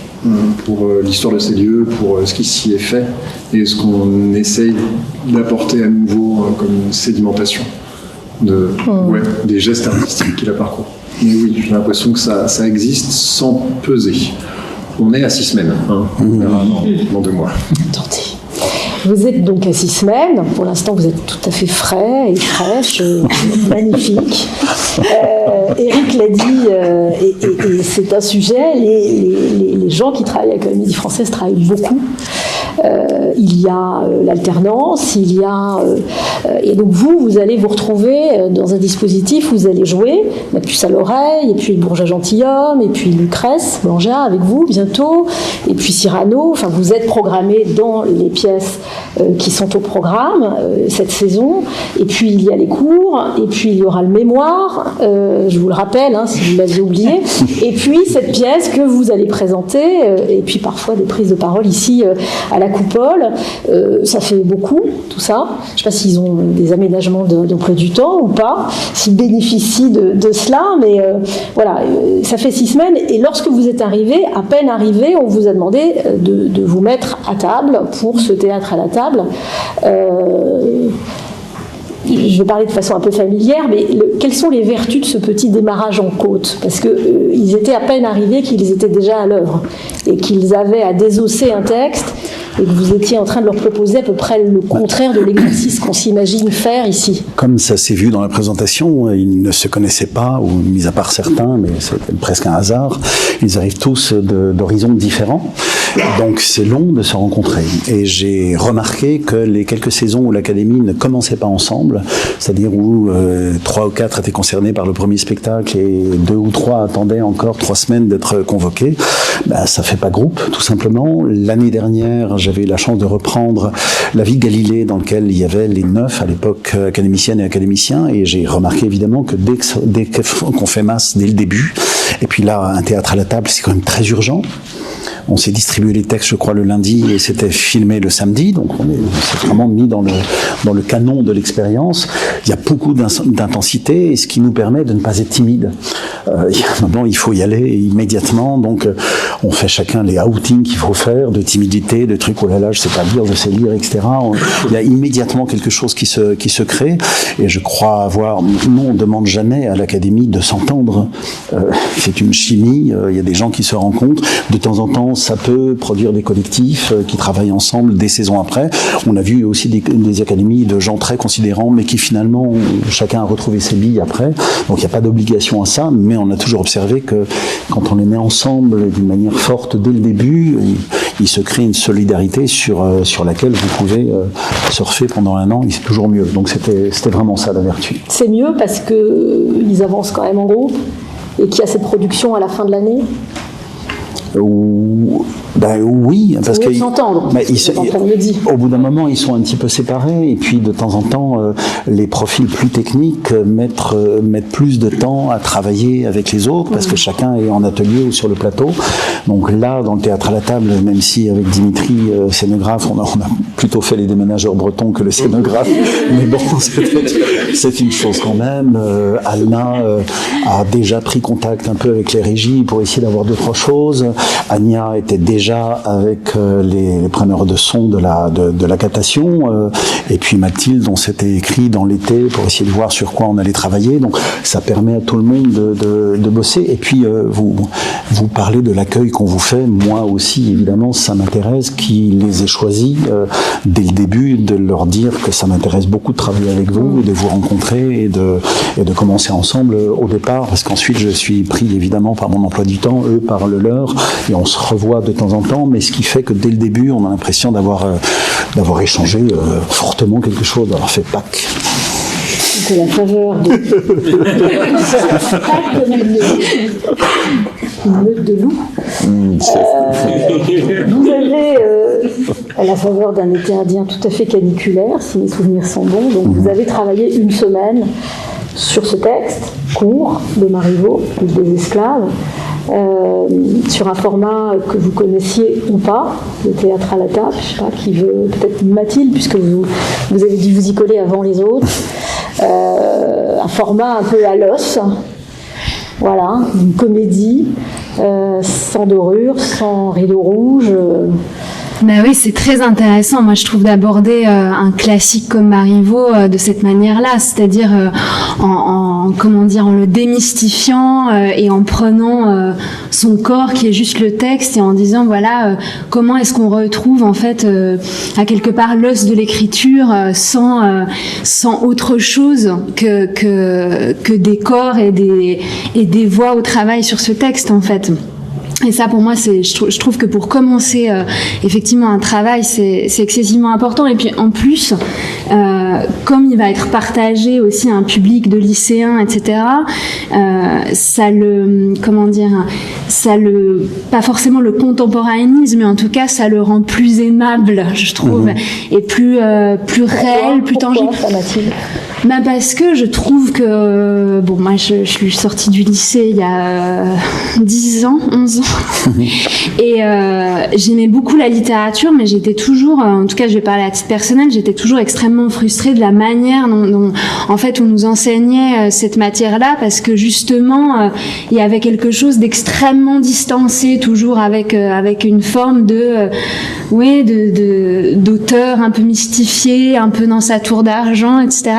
pour l'histoire de ces lieux, pour ce qui s'y est fait et ce qu'on essaye d'apporter à nouveau comme une sédimentation des gestes artistiques qui la parcourent. Mais oui, j'ai l'impression que ça existe sans peser. On est à 6 semaines, on verra dans 2 mois. Attendez. Vous êtes donc à 6 semaines. Pour l'instant, vous êtes tout à fait frais et fraîche, magnifique. Eric l'a dit, et c'est un sujet. Les gens qui travaillent avec la Comédie Française travaillent beaucoup. il y a l'alternance, il y a... et donc vous allez vous retrouver dans un dispositif où vous allez jouer, la puce à l'oreille, et puis le Bourgeois gentilhomme, et puis Lucrèce, Blangia avec vous bientôt, et puis Cyrano. Enfin, vous êtes programmé dans les pièces qui sont au programme cette saison, et puis il y a les cours, et puis il y aura le mémoire, je vous le rappelle, hein, si vous l'aviez oublié, et puis cette pièce que vous allez présenter, et puis parfois des prises de parole ici à la coupole. Ça fait beaucoup, tout ça. Je ne sais pas s'ils ont des aménagements d'emploi du temps ou pas, s'ils bénéficient de cela, mais voilà, ça fait 6 semaines, et lorsque vous êtes arrivé, à peine arrivé, on vous a demandé de vous mettre à table pour ce théâtre à la table. Je vais parler de façon un peu familière, mais quelles sont les vertus de ce petit démarrage en côte? Parce qu'ils étaient à peine arrivés qu'ils étaient déjà à l'œuvre, et qu'ils avaient à désosser un texte, et que vous étiez en train de leur proposer à peu près le contraire de l'exercice qu'on s'imagine faire ici. Comme ça s'est vu dans la présentation, ils ne se connaissaient pas, ou mis à part certains, mais c'était presque un hasard. Ils arrivent tous d'horizons différents, donc c'est long de se rencontrer. Et j'ai remarqué que les quelques saisons où l'Académie ne commençait pas ensemble, c'est-à-dire où 3 ou 4 étaient concernés par le premier spectacle et 2 ou 3 attendaient encore 3 semaines d'être convoqués, ça fait pas groupe, tout simplement. L'année dernière, j'avais eu la chance de reprendre La Vie de Galilée, dans lequel il y avait les 9 à l'époque académiciennes et académiciens, et j'ai remarqué évidemment que dès qu'on fait masse dès le début, et puis là un théâtre à la table c'est quand même très urgent. On s'est distribué les textes, je crois, le lundi, et c'était filmé le samedi, donc on s'est vraiment mis dans le canon de l'expérience. Il y a beaucoup d'intensité, et ce qui nous permet de ne pas être timide. Maintenant, il faut y aller immédiatement, donc on fait chacun les outings qu'il faut faire, de timidité, de trucs, oh là là, je sais pas lire, je sais lire, etc. Il y a immédiatement quelque chose qui se crée, et je crois avoir... Nous, on ne demande jamais à l'Académie de s'entendre. C'est une chimie, il y a des gens qui se rencontrent. De temps en temps, ça peut produire des collectifs qui travaillent ensemble des saisons après. On a vu aussi des académies de gens très considérants, mais qui finalement, chacun a retrouvé ses billes après. Donc il n'y a pas d'obligation à ça, mais on a toujours observé que quand on les met ensemble d'une manière forte dès le début, il se crée une solidarité sur laquelle vous pouvez surfer pendant un an, et c'est toujours mieux. Donc c'était vraiment ça la vertu. C'est mieux parce qu'ils avancent quand même en groupe et qu'il y a cette production à la fin de l'année. Oui, parce que s'entendre. Au bout d'un moment, ils sont un petit peu séparés, et puis de temps en temps, les profils plus techniques mettent plus de temps à travailler avec les autres, parce que chacun est en atelier ou sur le plateau. Donc là, dans le théâtre à la table, même si avec Dimitri, scénographe, on a plutôt fait les déménageurs bretons que le scénographe, mais bon, c'est une chose quand même. Alna a déjà pris contact un peu avec les régies pour essayer d'avoir 2-3 choses. Anya était déjà avec les preneurs de son de la captation, et puis Mathilde, on s'était écrit dans l'été pour essayer de voir sur quoi on allait travailler. Donc ça permet à tout le monde de bosser. Et puis vous parlez de l'accueil qu'on vous fait. Moi aussi, évidemment, ça m'intéresse qu'ils les aient choisis dès le début, de leur dire que ça m'intéresse beaucoup de travailler avec vous, de vous rencontrer et de commencer ensemble au départ, parce qu'ensuite je suis pris évidemment par mon emploi du temps, eux par le leur, et on se revoit de temps en temps, mais ce qui fait que dès le début, on a l'impression d'avoir échangé fortement quelque chose. Alors fait Pâques. C'est la faveur de... une meute de loups. Vous avez, à la faveur d'un été indien tout à fait caniculaire, si mes souvenirs sont bons, donc vous avez travaillé 1 semaine sur ce texte court de Marivaux, des esclaves, sur un format que vous connaissiez ou pas, le théâtre à la table, je sais pas, qui veut, peut-être Mathilde, puisque vous avez dû vous y coller avant les autres, un format un peu à l'os, voilà, une comédie, sans dorure, sans rideau rouge. Ben oui, c'est très intéressant. Moi, je trouve d'aborder un classique comme Marivaux de cette manière-là, c'est-à-dire en le démystifiant et en prenant son corps qui est juste le texte et en disant voilà comment est-ce qu'on retrouve en fait à quelque part l'os de l'écriture sans autre chose que des corps et des voix au travail sur ce texte en fait. Et ça, pour moi, je trouve que pour commencer effectivement un travail, c'est excessivement important. Et puis en plus, comme il va être partagé aussi à un public de lycéens, etc., pas forcément le contemporanéise, mais en tout cas, ça le rend plus aimable, je trouve, et plus réel, plus tangible. Parce que je trouve que, moi, je suis sortie du lycée il y a 11 ans, et j'aimais beaucoup la littérature, mais j'étais toujours, en tout cas, je vais parler à titre personnel, j'étais toujours extrêmement frustrée de la manière dont en fait, on nous enseignait cette matière-là, parce que justement, il y avait quelque chose d'extrêmement distancé, toujours avec une forme d'auteur un peu mystifié, un peu dans sa tour d'argent, etc.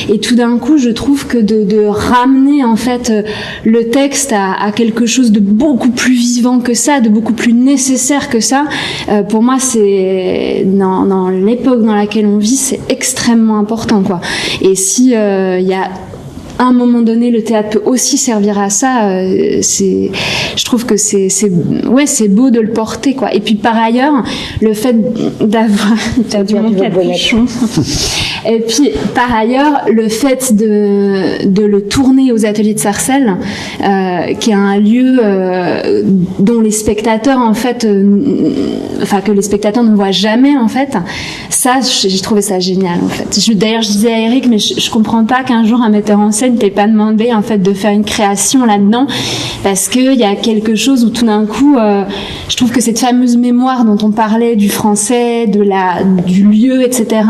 Et tout d'un coup, je trouve que de ramener en fait le texte à quelque chose de beaucoup plus vivant que ça, de beaucoup plus nécessaire que ça, pour moi, c'est dans l'époque dans laquelle on vit, c'est extrêmement important, quoi. Et si il y a à un moment donné, le théâtre peut aussi servir à ça. Je trouve que c'est beau de le porter, quoi. Et puis par ailleurs, le fait d'avoir mon capuchon. Et puis par ailleurs, le fait de le tourner aux ateliers de Sarcelles, qui est un lieu dont les spectateurs, en fait, que les spectateurs ne voient jamais, en fait. Ça, j'ai trouvé ça génial, en fait. D'ailleurs, je disais à Eric, mais je comprends pas qu'un jour un metteur en scène t'ait pas demandé, en fait, de faire une création là-dedans, parce que il y a quelque chose où tout d'un coup, je trouve que cette fameuse mémoire dont on parlait du français, du lieu, etc.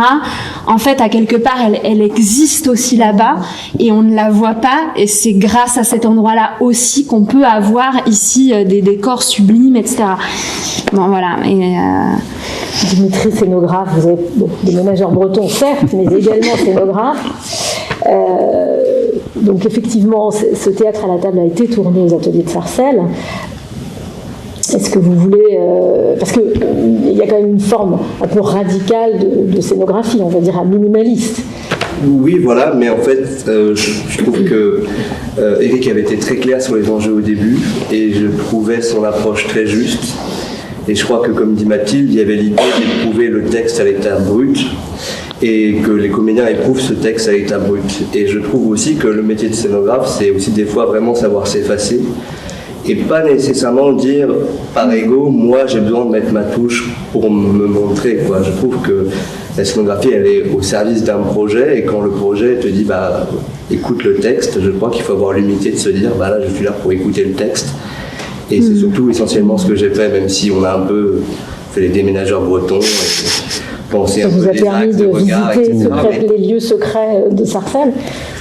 En fait, à quelque part, elle existe aussi là-bas et on ne la voit pas. Et c'est grâce à cet endroit-là aussi qu'on peut avoir ici des décors sublimes, etc. Bon, voilà. Et Dimitri, scénographe, vous êtes déménageur breton, certes, mais également scénographe. Donc effectivement, ce théâtre à la table a été tourné aux ateliers de Sarcelles. Est-ce que vous voulez... parce qu'il y a quand même une forme un peu radicale de scénographie, on va dire un minimaliste. Oui, voilà, mais en fait, je trouve que Eric avait été très clair sur les enjeux au début, et je trouvais son approche très juste. Et je crois que, comme dit Mathilde, il y avait l'idée d'éprouver le texte à l'état brut, et que les comédiens éprouvent ce texte à l'état brut. Et je trouve aussi que le métier de scénographe, c'est aussi des fois vraiment savoir s'effacer, et pas nécessairement dire par ego, moi j'ai besoin de mettre ma touche pour me montrer, quoi. Je trouve que la scénographie, elle est au service d'un projet, et quand le projet te dit écoute le texte, je crois qu'il faut avoir l'humilité de se dire là je suis là pour écouter le texte. Et c'est surtout essentiellement ce que j'ai fait, même si on a un peu fait les déménageurs bretons, pensé un peu les actes, de regard, etc. Les lieux secrets de Sarcelles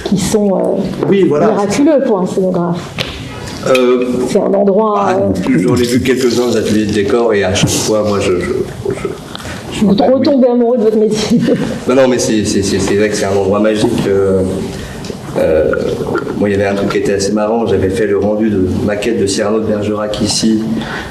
qui sont miraculeux pour un scénographe. C'est un endroit... J'en ai vu quelques-uns aux ateliers de décor, et à chaque fois, moi, vous retombez amoureux de votre métier. Non, mais c'est vrai que c'est un endroit magique. Moi, il y avait un truc qui était assez marrant. J'avais fait le rendu de maquette de Cyrano de Bergerac ici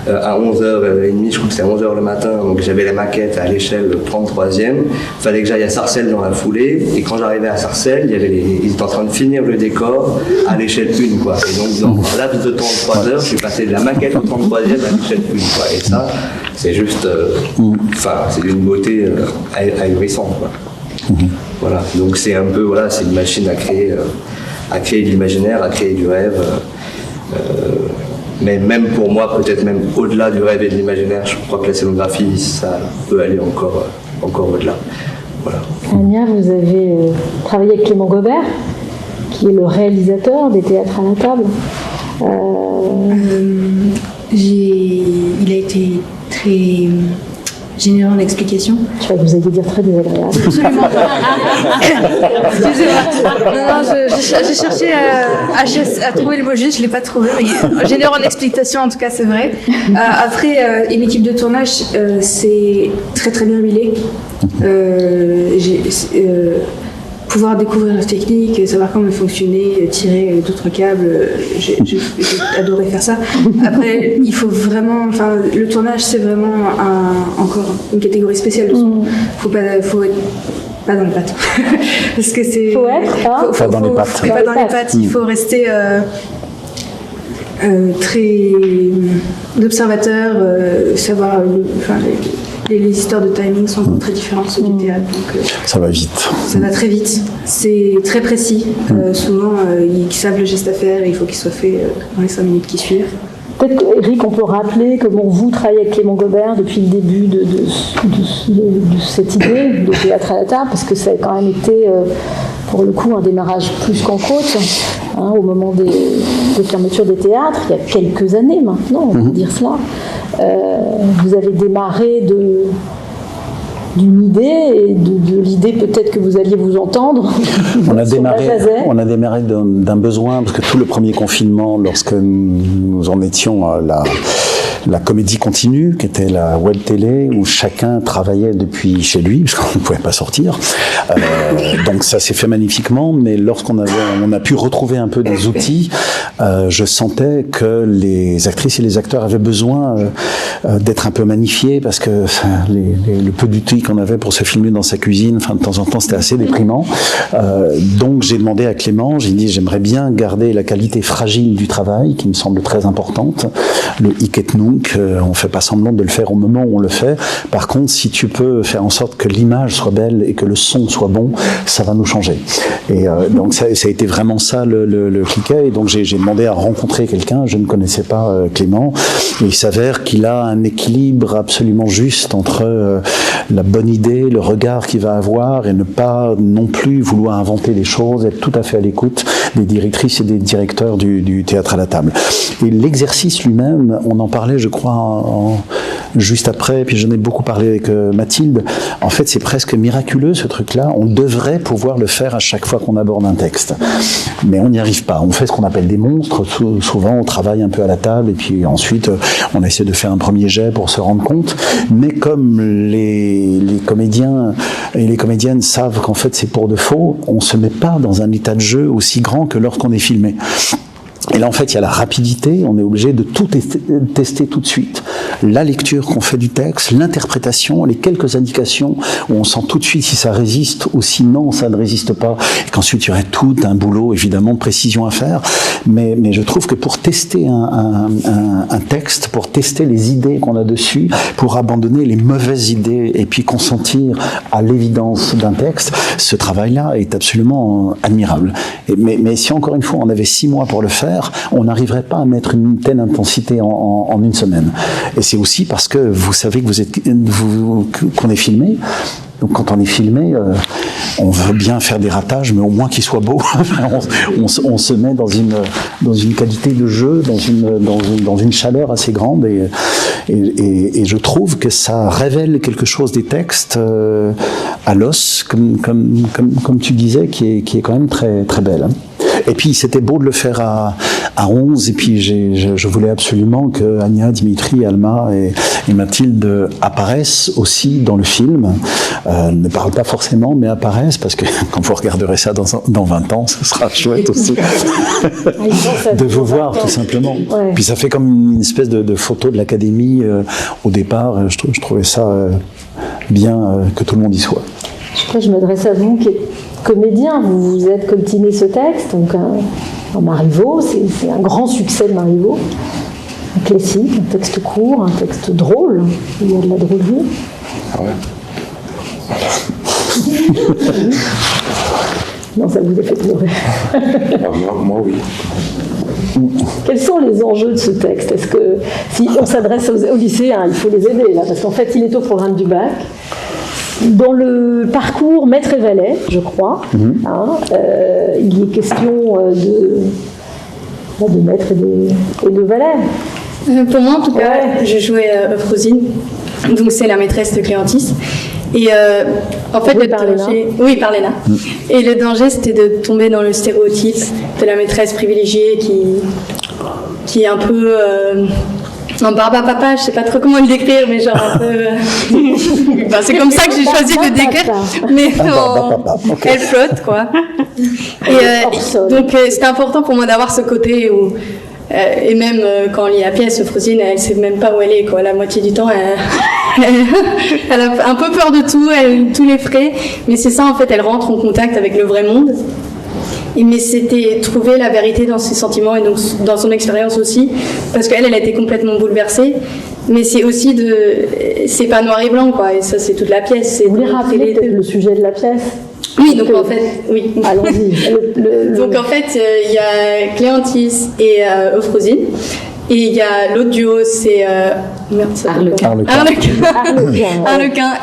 à 11h30, je crois que c'était à 11h le matin. Donc j'avais la maquette à l'échelle 33e. Il fallait que j'aille à Sarcelles dans la foulée. Et quand j'arrivais à Sarcelles, ils étaient en train de finir le décor à l'échelle 1, quoi. Et donc dans un laps de temps de 3 heures, je suis passé de la maquette au 33e à l'échelle 1, quoi. Et ça, c'est juste... c'est d'une beauté ahurissante, quoi. Voilà, donc c'est un peu, c'est une machine à créer de l'imaginaire, à créer du rêve. Mais même pour moi, peut-être même au-delà du rêve et de l'imaginaire, je crois que la scénographie, ça peut aller encore au-delà. Voilà. Ania, vous avez travaillé avec Clément Gobert, qui est le réalisateur des théâtres à la table. Il a été très... généreux en explication. Je crois que vous alliez dire très désagréable. Absolument pas. Excusez-moi. Non, j'ai cherché à trouver le mot juste, je ne l'ai pas trouvé, mais généreux en explication, en tout cas, c'est vrai. Après, une équipe de tournage, c'est très très bien huilé. Pouvoir découvrir la technique, savoir comment elle fonctionnait, tirer d'autres câbles, j'ai adoré faire ça. Après, il faut vraiment, le tournage, c'est vraiment encore une catégorie spéciale. Faut être pas dans les pattes, parce que c'est. Faut être pas dans les pattes. Il faut rester. très d'observateur, savoir. Les histoires de timing sont très différentes de ceux du théâtre. Donc, ça va vite. Ça va très vite. C'est très précis. Souvent, ils savent le geste à faire et il faut qu'il soit fait dans les 5 minutes qui suivent. Peut-être, Eric, on peut rappeler comment vous travaillez avec Clément Gobert depuis le début de cette idée de théâtre à la table, parce que ça a quand même été, pour le coup, un démarrage plus qu'en côte, au moment des fermetures des théâtres, il y a quelques années maintenant, on peut dire cela. Vous avez démarré d'une idée et de l'idée peut-être que vous alliez vous entendre. On a démarré d'un besoin, parce que tout le premier confinement, lorsque nous en étions à la comédie continue, qui était la web télé, où chacun travaillait depuis chez lui, parce qu'on ne pouvait pas sortir. Donc ça s'est fait magnifiquement, mais lorsqu'on a pu retrouver un peu des outils, je sentais que les actrices et les acteurs avaient besoin d'être un peu magnifiés, parce que le peu d'outils qu'on avait pour se filmer dans sa cuisine, de temps en temps, c'était assez déprimant. Donc j'ai demandé à Clément, j'ai dit j'aimerais bien garder la qualité fragile du travail, qui me semble très importante, le hic et nunc. On fait pas semblant de le faire au moment où on le fait. Par contre, si tu peux faire en sorte que l'image soit belle et que le son soit bon, ça va nous changer. Et donc ça a été vraiment ça le cliquet. Et donc j'ai demandé à rencontrer quelqu'un. Je ne connaissais pas Clément. Et il s'avère qu'il a un équilibre absolument juste entre la bonne idée, le regard qu'il va avoir, et ne pas non plus vouloir inventer des choses, être tout à fait à l'écoute des directrices et des directeurs du théâtre à la table. Et l'exercice lui-même, on en parlait, je crois, juste après, puis j'en ai beaucoup parlé avec Mathilde. En fait, c'est presque miraculeux, ce truc-là. On devrait pouvoir le faire à chaque fois qu'on aborde un texte. Mais on n'y arrive pas. On fait ce qu'on appelle des monstres. Souvent, on travaille un peu à la table, et puis ensuite, on essaie de faire un premier jet pour se rendre compte. Mais comme les comédiens et les comédiennes savent qu'en fait, c'est pour de faux, on ne se met pas dans un état de jeu aussi grand que lorsqu'on est filmé. Et là, en fait, il y a la rapidité, on est obligé de tout tester tout de suite. La lecture qu'on fait du texte, l'interprétation, les quelques indications où on sent tout de suite si ça résiste ou si non, ça ne résiste pas. Et qu'ensuite, il y aurait tout un boulot, évidemment, de précision à faire. Mais je trouve que pour tester un texte, pour tester les idées qu'on a dessus, pour abandonner les mauvaises idées et puis consentir à l'évidence d'un texte, ce travail-là est absolument admirable. Mais si, encore une fois, on avait 6 mois pour le faire, on n'arriverait pas à mettre une telle intensité en une semaine. Et c'est aussi parce que vous savez qu'on est filmé. Donc quand on est filmé, on veut bien faire des ratages, mais au moins qu'ils soient beaux. on se met dans une qualité de jeu, dans une chaleur assez grande, et je trouve que ça révèle quelque chose des textes à l'os, comme tu disais, qui est quand même très très belle. Et puis c'était beau de le faire à 11, et puis je voulais absolument que Anya, Dimitri, Alma et Mathilde apparaissent aussi dans le film. Ne parlent pas forcément, mais apparaissent, parce que quand vous regarderez ça dans 20 ans, ce sera chouette aussi de vous voir, tout simplement. Ouais. Puis ça fait comme une espèce de photo de l'académie au départ. Je trouvais ça bien que tout le monde y soit. Après, je m'adresse à vous qui êtes comédien, vous êtes coltiné ce texte, donc un Marivaux, c'est un grand succès de Marivaux, un classique, un texte court, un texte drôle, il y a de la drôlerie. Ah ouais. Non, ça vous a fait pleurer. Moi, oui. Quels sont les enjeux de ce texte? Est-ce que, si on s'adresse aux lycéens, il faut les aider, là, parce qu'en fait, il est au programme du bac. Dans le parcours maître et valet, je crois, il est question de maître et de valet. Pour moi, en tout cas, je jouais Euphrosine, donc c'est la maîtresse de Cléantis. Et en fait, par Léna. Et le danger, c'était de tomber dans le stéréotype de la maîtresse privilégiée qui est un peu en barbe à papa, je sais pas trop comment le décrire, mais genre un peu. C'est comme ça que j'ai choisi de le décrire. Mais elle flotte, quoi. Et donc c'était important pour moi d'avoir ce côté où. Et même quand on lit la pièce, Euphrosine, elle sait même pas où elle est, quoi. La moitié du temps, elle a un peu peur de tout, elle tous les frais. Mais c'est ça, en fait, elle rentre en contact avec le vrai monde. Mais c'était trouver la vérité dans ses sentiments et donc dans son expérience aussi, parce qu'elle a été complètement bouleversée. Mais c'est aussi c'est pas noir et blanc, quoi. Et ça, c'est toute la pièce. Vous voulez rappeler le sujet de la pièce? Oui, donc en fait, oui. Allons-y. Donc en fait, il y a Cléantis et Euphrosine. Et il y a l'autre duo, c'est Arlequin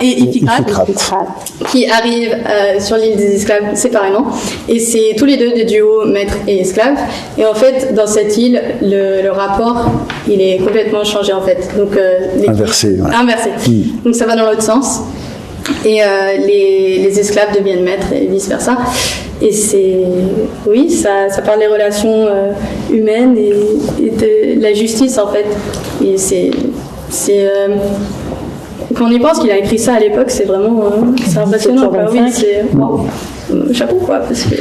et Iphicrate, qui arrivent sur l'île des esclaves séparément. Et c'est tous les deux des duos maître et esclave. Et en fait, dans cette île, le rapport, il est complètement changé en fait. Donc, inversé. Ouais. Inversé. Donc ça va dans l'autre sens. Et les esclaves deviennent maîtres et vice-versa. Et oui, ça parle des relations humaines et de la justice en fait. Et quand on y pense qu'il a écrit ça à l'époque, c'est vraiment c'est impressionnant. Oui, c'est chapeau quoi, parce que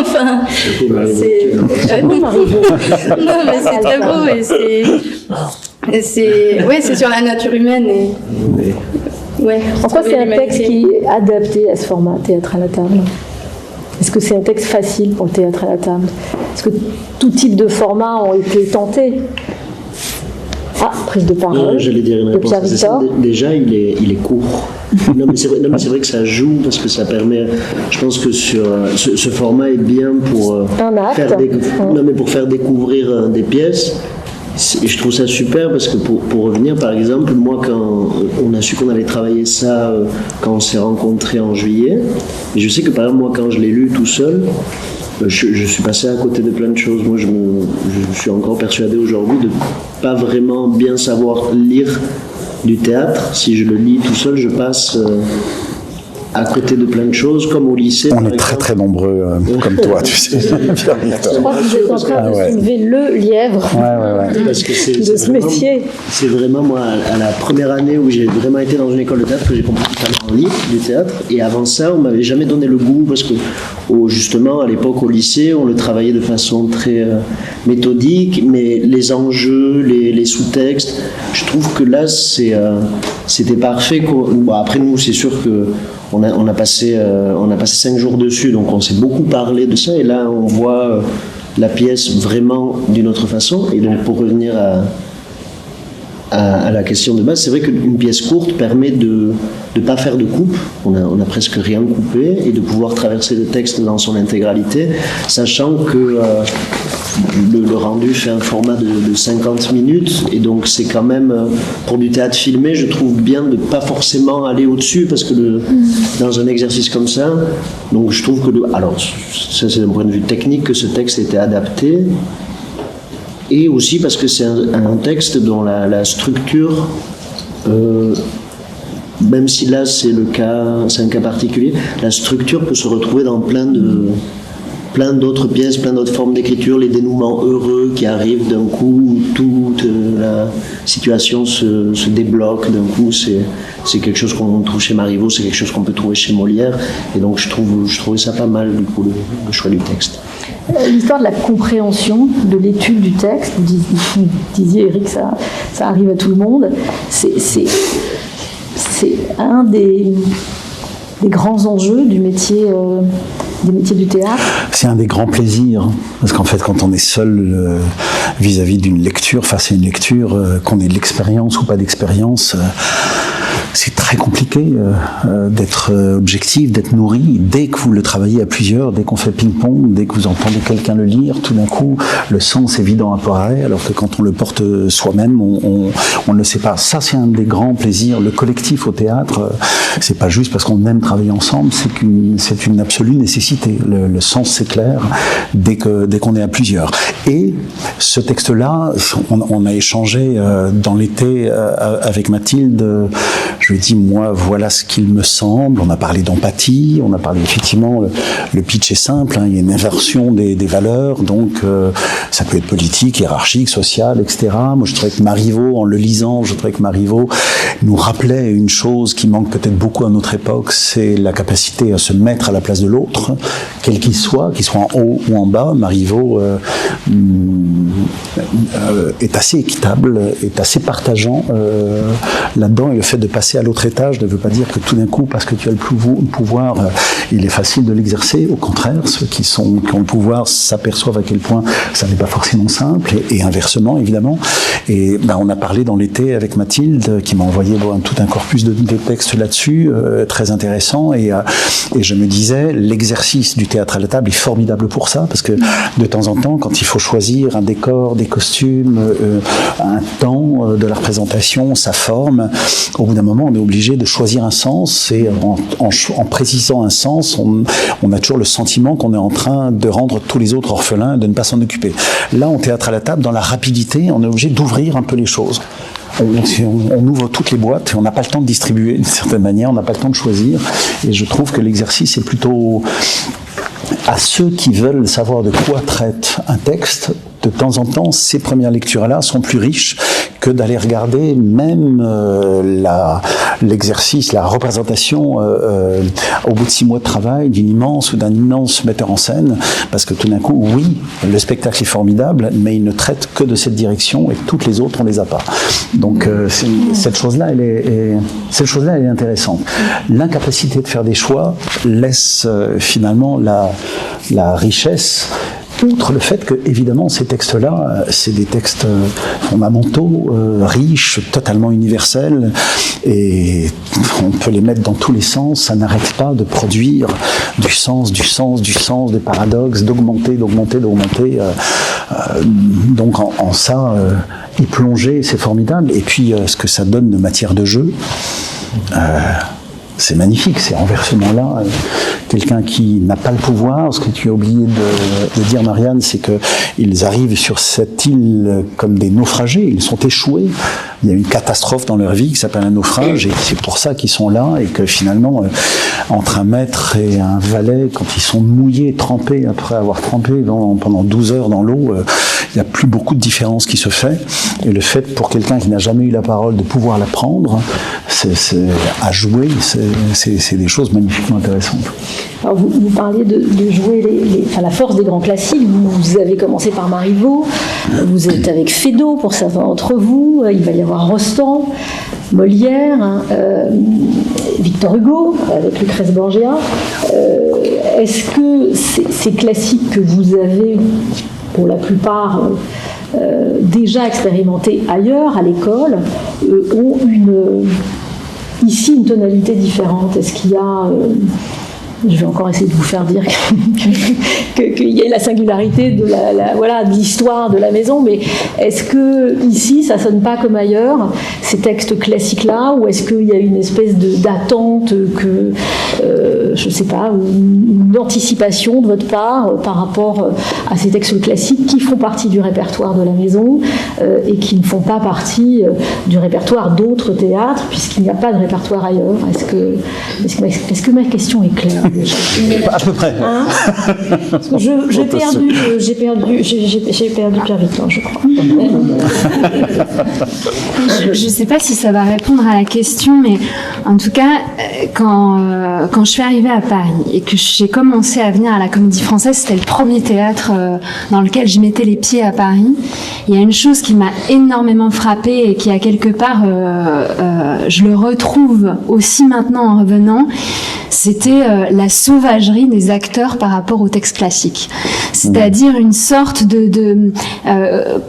enfin, non mais c'est très beau et c'est sur la nature humaine et en quoi c'est un texte qui est adapté à ce format théâtre à la table? Est-ce que c'est un texte facile pour le théâtre à la table? Est-ce que tout type de formats ont été tentés? Prise de parole. Non, j'allais dire une réponse. Déjà, il est court. Non, mais c'est vrai que ça joue parce que ça permet. Je pense que sur ce format est bien pour pour faire découvrir des pièces. Et je trouve ça super parce que pour revenir, par exemple, moi quand on a su qu'on allait travailler ça quand on s'est rencontrés en juillet, et je sais que par exemple moi quand je l'ai lu tout seul, je suis passé à côté de plein de choses. Moi je suis encore persuadé aujourd'hui de pas vraiment bien savoir lire du théâtre. Si je le lis tout seul, je passe à côté de plein de choses, comme au lycée. On est très très nombreux, comme toi, tu sais. Je crois que vous êtes en train de soulever le lièvre Parce que de ce métier. C'est vraiment, moi, à la première année où j'ai vraiment été dans une école de théâtre, que j'ai compris qu'il fallait en lire du théâtre. Et avant ça, on m'avait jamais donné le goût, parce que justement, à l'époque, au lycée, on le travaillait de façon très méthodique, mais les enjeux, les sous-textes, je trouve que là, c'était parfait. Après, nous, c'est sûr que on a passé 5 jours dessus, donc on s'est beaucoup parlé de ça, et là on voit la pièce vraiment d'une autre façon. Et donc pour revenir à la question de base, c'est vrai qu'une pièce courte permet de ne pas faire de coupe, on a presque rien coupé, et de pouvoir traverser le texte dans son intégralité, sachant que le rendu fait un format de 50 minutes, et donc c'est quand même, pour du théâtre filmé, je trouve bien de ne pas forcément aller au-dessus, parce que dans un exercice comme ça, donc je trouve que, alors ça c'est d'un point de vue technique que ce texte était adapté, et aussi parce que c'est un texte dont la structure, même si là c'est un cas particulier, la structure peut se retrouver dans plein d'autres pièces, plein d'autres formes d'écriture, les dénouements heureux qui arrivent d'un coup, où toute la situation se débloque d'un coup. C'est quelque chose qu'on trouve chez Marivaux, c'est quelque chose qu'on peut trouver chez Molière, et donc je trouvais ça pas mal du coup le choix du texte. L'histoire de la compréhension, de l'étude du texte, vous disiez Eric, ça arrive à tout le monde, c'est un des grands enjeux du métier des métiers du théâtre. C'est un des grands plaisirs, parce qu'en fait quand on est seul vis-à-vis d'une lecture, face à une lecture, qu'on ait de l'expérience ou pas d'expérience, c'est très compliqué d'être objectif, d'être nourri. Dès que vous le travaillez à plusieurs, dès qu'on fait ping-pong, dès que vous entendez quelqu'un le lire, tout d'un coup, le sens évident apparaît, alors que quand on le porte soi-même, on ne le sait pas. Ça, c'est un des grands plaisirs. Le collectif au théâtre, c'est pas juste parce qu'on aime travailler ensemble, c'est une absolue nécessité. Le sens s'éclaire dès qu'on est à plusieurs. Et ce texte-là, on a échangé dans l'été avec Mathilde. Je lui ai dit, moi, voilà ce qu'il me semble. On a parlé d'empathie, on a parlé effectivement, le pitch est simple, hein, il y a une inversion des valeurs, donc ça peut être politique, hiérarchique, social, etc. Moi, je trouvais que Marivaux, en le lisant, nous rappelait une chose qui manque peut-être beaucoup à notre époque, c'est la capacité à se mettre à la place de l'autre, quel qu'il soit en haut ou en bas. Marivaux est assez équitable, est assez partageant là-dedans, et le fait de passer passer à l'autre étage ne veut pas dire que tout d'un coup, parce que tu as le pouvoir, il est facile de l'exercer. Au contraire, ceux qui ont le pouvoir s'aperçoivent à quel point ça n'est pas forcément simple, et inversement, évidemment. Et on a parlé dans l'été avec Mathilde, qui m'a envoyé tout un corpus de textes là-dessus, très intéressant, et je me disais, l'exercice du théâtre à la table est formidable pour ça, parce que de temps en temps, quand il faut choisir un décor, des costumes, un temps de la représentation, sa forme, au bout d'un moment, on est obligé de choisir un sens, et en précisant un sens, on a toujours le sentiment qu'on est en train de rendre tous les autres orphelins et de ne pas s'en occuper. Là, en théâtre à la table, dans la rapidité, on est obligé d'ouvrir un peu les choses. On ouvre toutes les boîtes et on n'a pas le temps de distribuer d'une certaine manière, on n'a pas le temps de choisir, et je trouve que l'exercice est plutôt à ceux qui veulent savoir de quoi traite un texte. De temps en temps, ces premières lectures-là sont plus riches que d'aller regarder même l'exercice, la représentation au bout de 6 mois de travail d'un immense metteur en scène, parce que tout d'un coup, oui, le spectacle est formidable, mais il ne traite que de cette direction, et toutes les autres, on les a pas. Donc cette chose-là, elle est intéressante. L'incapacité de faire des choix laisse finalement la richesse. Outre le fait que, évidemment, ces textes-là, c'est des textes fondamentaux, riches, totalement universels, et on peut les mettre dans tous les sens, ça n'arrête pas de produire du sens, des paradoxes, d'augmenter. Donc en ça, y plonger, c'est formidable. Et puis, ce que ça donne de matière de jeu, c'est magnifique, ces renversements-là. Quelqu'un qui n'a pas le pouvoir, ce que tu as oublié de dire, Marianne, c'est qu'ils arrivent sur cette île comme des naufragés, ils sont échoués. Il y a une catastrophe dans leur vie qui s'appelle un naufrage, et c'est pour ça qu'ils sont là, et que finalement, entre un maître et un valet, quand ils sont mouillés, trempés, après avoir trempé pendant 12 heures dans l'eau, il n'y a plus beaucoup de différence qui se fait. Et le fait, pour quelqu'un qui n'a jamais eu la parole, de pouvoir la prendre, à jouer, c'est des choses magnifiquement intéressantes. Alors vous parliez de jouer la force des grands classiques. Vous avez commencé par Marivaux, vous êtes avec Feydeau pour certains d'entre vous, il va y avoir Rostand, Molière, Victor Hugo avec Lucrèce Borgia. Est-ce que ces classiques que vous avez, pour la plupart, déjà expérimentés ailleurs, à l'école, ont ici une tonalité différente? Est-ce qu'il y a... je vais encore essayer de vous faire dire qu'il y a la singularité de de l'histoire de la maison, mais est-ce que ici ça sonne pas comme ailleurs, ces textes classiques-là, ou est-ce qu'il y a une espèce d'attente que je sais pas, ou une anticipation de votre part par rapport à ces textes classiques qui font partie du répertoire de la maison et qui ne font pas partie du répertoire d'autres théâtres, puisqu'il n'y a pas de répertoire ailleurs? Est-ce que ma question est claire? À peu près. Hein? J'ai perdu Pierre-Victor, je crois. Je ne sais pas si ça va répondre à la question, mais en tout cas, quand je suis arrivée à Paris et que j'ai commencé à venir à la Comédie Française, c'était le premier théâtre dans lequel je mettais les pieds à Paris. Il y a une chose qui m'a énormément frappée et qui, à quelque part, je le retrouve aussi maintenant en revenant, c'était la sauvagerie des acteurs par rapport au texte classique. C'est-à-dire une sorte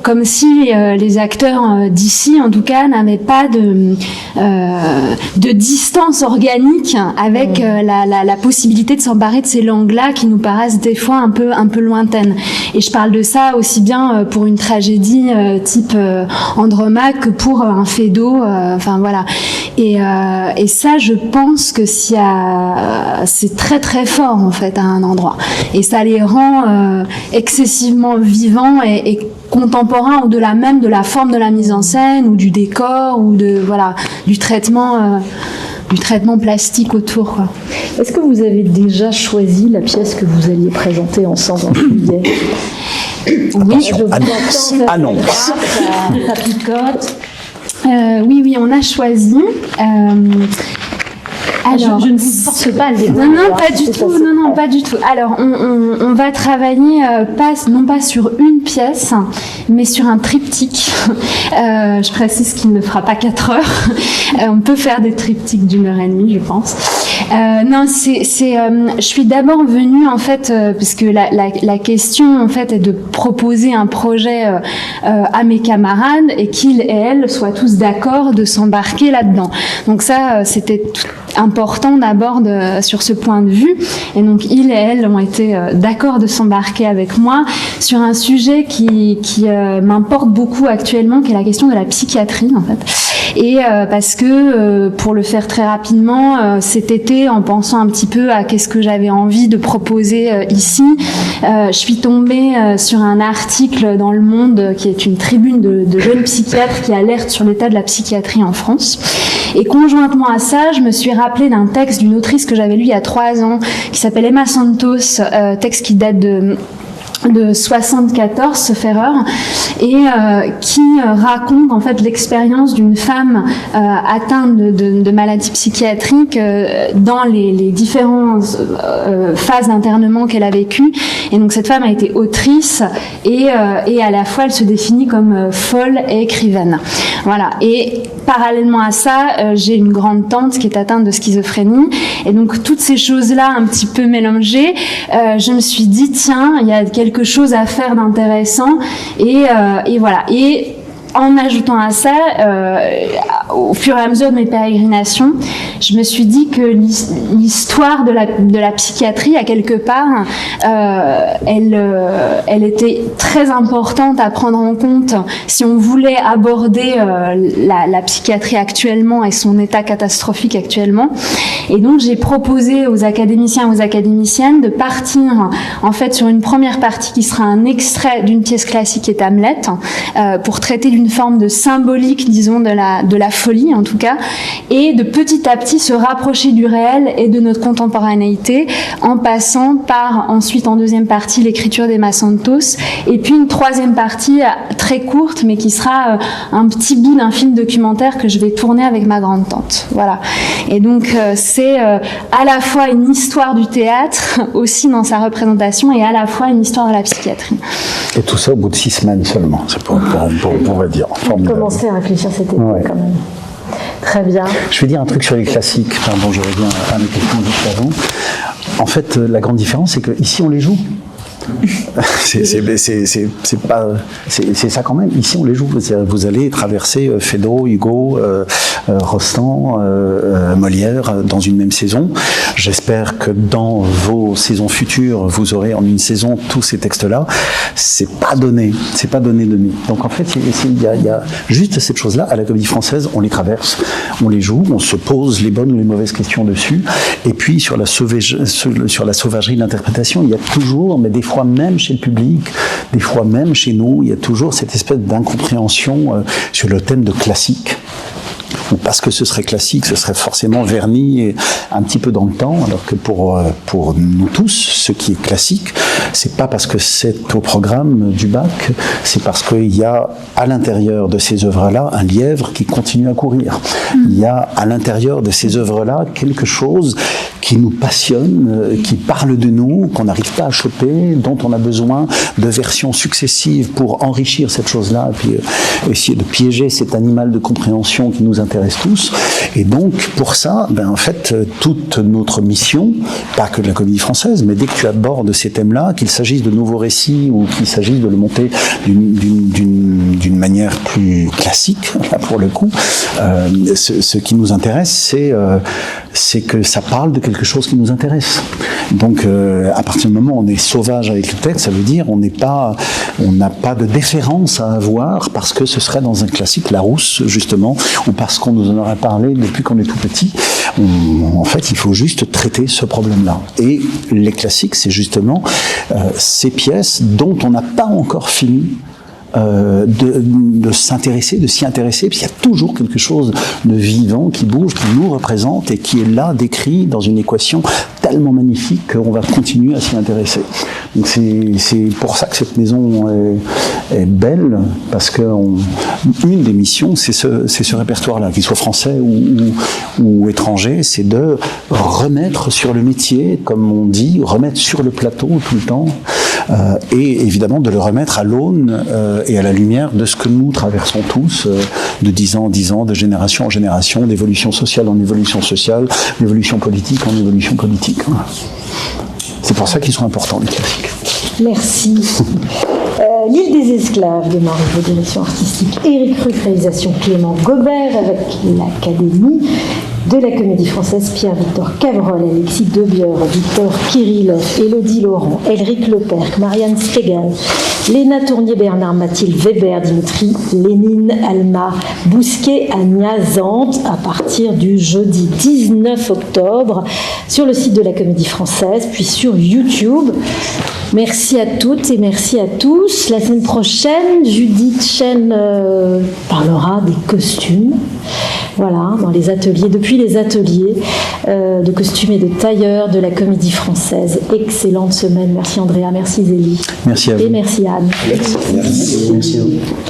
comme si les acteurs d'ici, en tout cas, n'avaient pas de distance organique avec la possibilité de s'emparer de ces langues-là qui nous paraissent des fois un peu lointaines. Et je parle de ça aussi bien pour une tragédie type Andromaque que pour un Feydeau. Enfin voilà. Et ça, je pense que c'est très très fort en fait à un endroit. Et ça les rend excessivement vivants et contemporains au-delà même de la forme de la mise en scène ou du décor ou du traitement plastique autour, quoi. Est-ce que vous avez déjà choisi la pièce que vous alliez présenter ensemble en juillet? Oui, annonce. Ça picote. Oui, on a choisi. Alors, je ne vous force pas à le dévoiler. Non, pas du tout. Non, pas du tout. Alors, on va travailler non pas sur une pièce, mais sur un triptyque. Je précise qu'il ne fera pas 4 heures. On peut faire des triptyques d'1h30, je pense. Non, je suis d'abord venue en fait parce que la question en fait est de proposer un projet à mes camarades et qu'ils et elles soient tous d'accord de s'embarquer là-dedans. Donc ça, c'était important d'abord sur ce point de vue. Et donc ils et elles ont été d'accord de s'embarquer avec moi sur un sujet qui m'importe beaucoup actuellement, qui est la question de la psychiatrie en fait. Et parce que pour le faire très rapidement, cet été, en pensant un petit peu à qu'est-ce que j'avais envie de proposer ici, je suis tombée sur un article dans Le Monde qui est une tribune de jeunes psychiatres qui alerte sur l'état de la psychiatrie en France. Et conjointement à ça, je me suis rappelée d'un texte d'une autrice que j'avais lu il y a 3 ans, qui s'appelle Emma Santos, texte qui date de 74, sauf erreur, et qui raconte en fait l'expérience d'une femme atteinte de maladies psychiatriques dans les différentes phases d'internement qu'elle a vécues. Et donc cette femme a été autrice et à la fois elle se définit comme folle et écrivaine. Voilà. Et parallèlement à ça, j'ai une grande tante qui est atteinte de schizophrénie. Et donc toutes ces choses-là un petit peu mélangées, je me suis dit tiens, il y a quelque chose à faire d'intéressant et voilà. Et en ajoutant à ça, au fur et à mesure de mes pérégrinations, je me suis dit que l'histoire de la psychiatrie, à quelque part, elle était très importante à prendre en compte si on voulait aborder la psychiatrie actuellement et son état catastrophique actuellement. Et donc j'ai proposé aux académiciens et aux académiciennes de partir en fait sur une première partie qui sera un extrait d'une pièce classique qui est Hamlet, pour traiter d'une forme de symbolique, disons, de la folie en tout cas, et de petit à petit se rapprocher du réel et de notre contemporanéité en passant par ensuite en deuxième partie l'écriture d'Emma Santos et puis une troisième partie très courte mais qui sera un petit bout d'un film documentaire que je vais tourner avec ma grande tante. Voilà. Et donc c'est à la fois une histoire du théâtre aussi dans sa représentation et à la fois une histoire de la psychiatrie. Et tout ça au bout de 6 semaines seulement, c'est pour dire. Commencer à réfléchir cet été quand même. Très bien. Je vais dire un truc sur les classiques, pardon, je reviens à mes questions juste avant. En fait, la grande différence, c'est qu'ici, on les joue. C'est ça quand même. Ici, on les joue. Vous allez traverser Feydeau, Hugo, Rostand, Molière dans une même saison. J'espère que dans vos saisons futures, vous aurez en une saison tous ces textes-là. C'est pas donné. Donc en fait, il y a juste cette chose-là. À la Comédie Française, on les traverse, on les joue, on se pose les bonnes ou les mauvaises questions dessus. Et puis sur la sauvagerie de l'interprétation, il y a toujours, mais des fois même chez le public, des fois même chez nous, il y a toujours cette espèce d'incompréhension sur le thème de classique. Ou parce que ce serait classique, ce serait forcément verni et un petit peu dans le temps, alors que pour nous tous, ce qui est classique, c'est pas parce que c'est au programme du bac, c'est parce qu'il y a à l'intérieur de ces œuvres-là un lièvre qui continue à courir. Il y a à l'intérieur de ces œuvres-là quelque chose qui nous passionne, qui parle de nous, qu'on n'arrive pas à choper, dont on a besoin de versions successives pour enrichir cette chose-là, et puis essayer de piéger cet animal de compréhension qui nous intéresse tous. Et donc, pour ça, en fait, toute notre mission, pas que de la Comédie Française, mais dès que tu abordes ces thèmes-là, qu'il s'agisse de nouveaux récits ou qu'il s'agisse de le monter d'une manière plus classique, là pour le coup, ce qui nous intéresse, c'est que ça parle de quelque chose qui nous intéresse. Donc, à partir du moment où on est sauvage avec le texte, ça veut dire on n'a pas de déférence à avoir parce que ce serait dans un classique Larousse, justement, ou parce qu'on nous en aurait parlé depuis qu'on est tout petit. En fait, il faut juste traiter ce problème-là. Et les classiques, c'est justement ces pièces dont on n'a pas encore fini de s'intéresser, de s'y intéresser, parce qu'il y a toujours quelque chose de vivant qui bouge, qui nous représente et qui est là, décrit dans une équation tellement magnifique qu'on va continuer à s'y intéresser. Donc c'est pour ça que cette maison est belle, parce que une des missions, c'est ce répertoire-là, qu'il soit français ou étranger, c'est de remettre sur le métier, comme on dit, remettre sur le plateau tout le temps, et évidemment de le remettre à l'aune et à la lumière de ce que nous traversons tous, de 10 ans en 10 ans, de génération en génération, d'évolution sociale en évolution sociale, d'évolution politique en évolution politique. C'est pour ça qu'ils sont importants, les classiques. Merci. L'île des esclaves de Marivaux, direction artistique Éric Ruff, réalisation Clément Gobert, avec l'Académie de la Comédie Française, Pierre-Victor Cabrol, Alexis Debieur, Victor Kirillov, Élodie Laurent, Elric Leperc, Marianne Stegan, Léna Tournier, Bernard Mathilde Weber, Dimitri Lénine, Alma Bousquet, Ania Zante, à partir du jeudi 19 octobre sur le site de la Comédie Française, puis sur YouTube. Merci à toutes et merci à tous. La semaine prochaine, Judith Chen parlera des costumes. Voilà, dans les ateliers, depuis les ateliers de costumes et de tailleurs de la Comédie Française. Excellente semaine. Merci Andrea, merci Zélie. Merci à vous. Et merci Anne. Merci.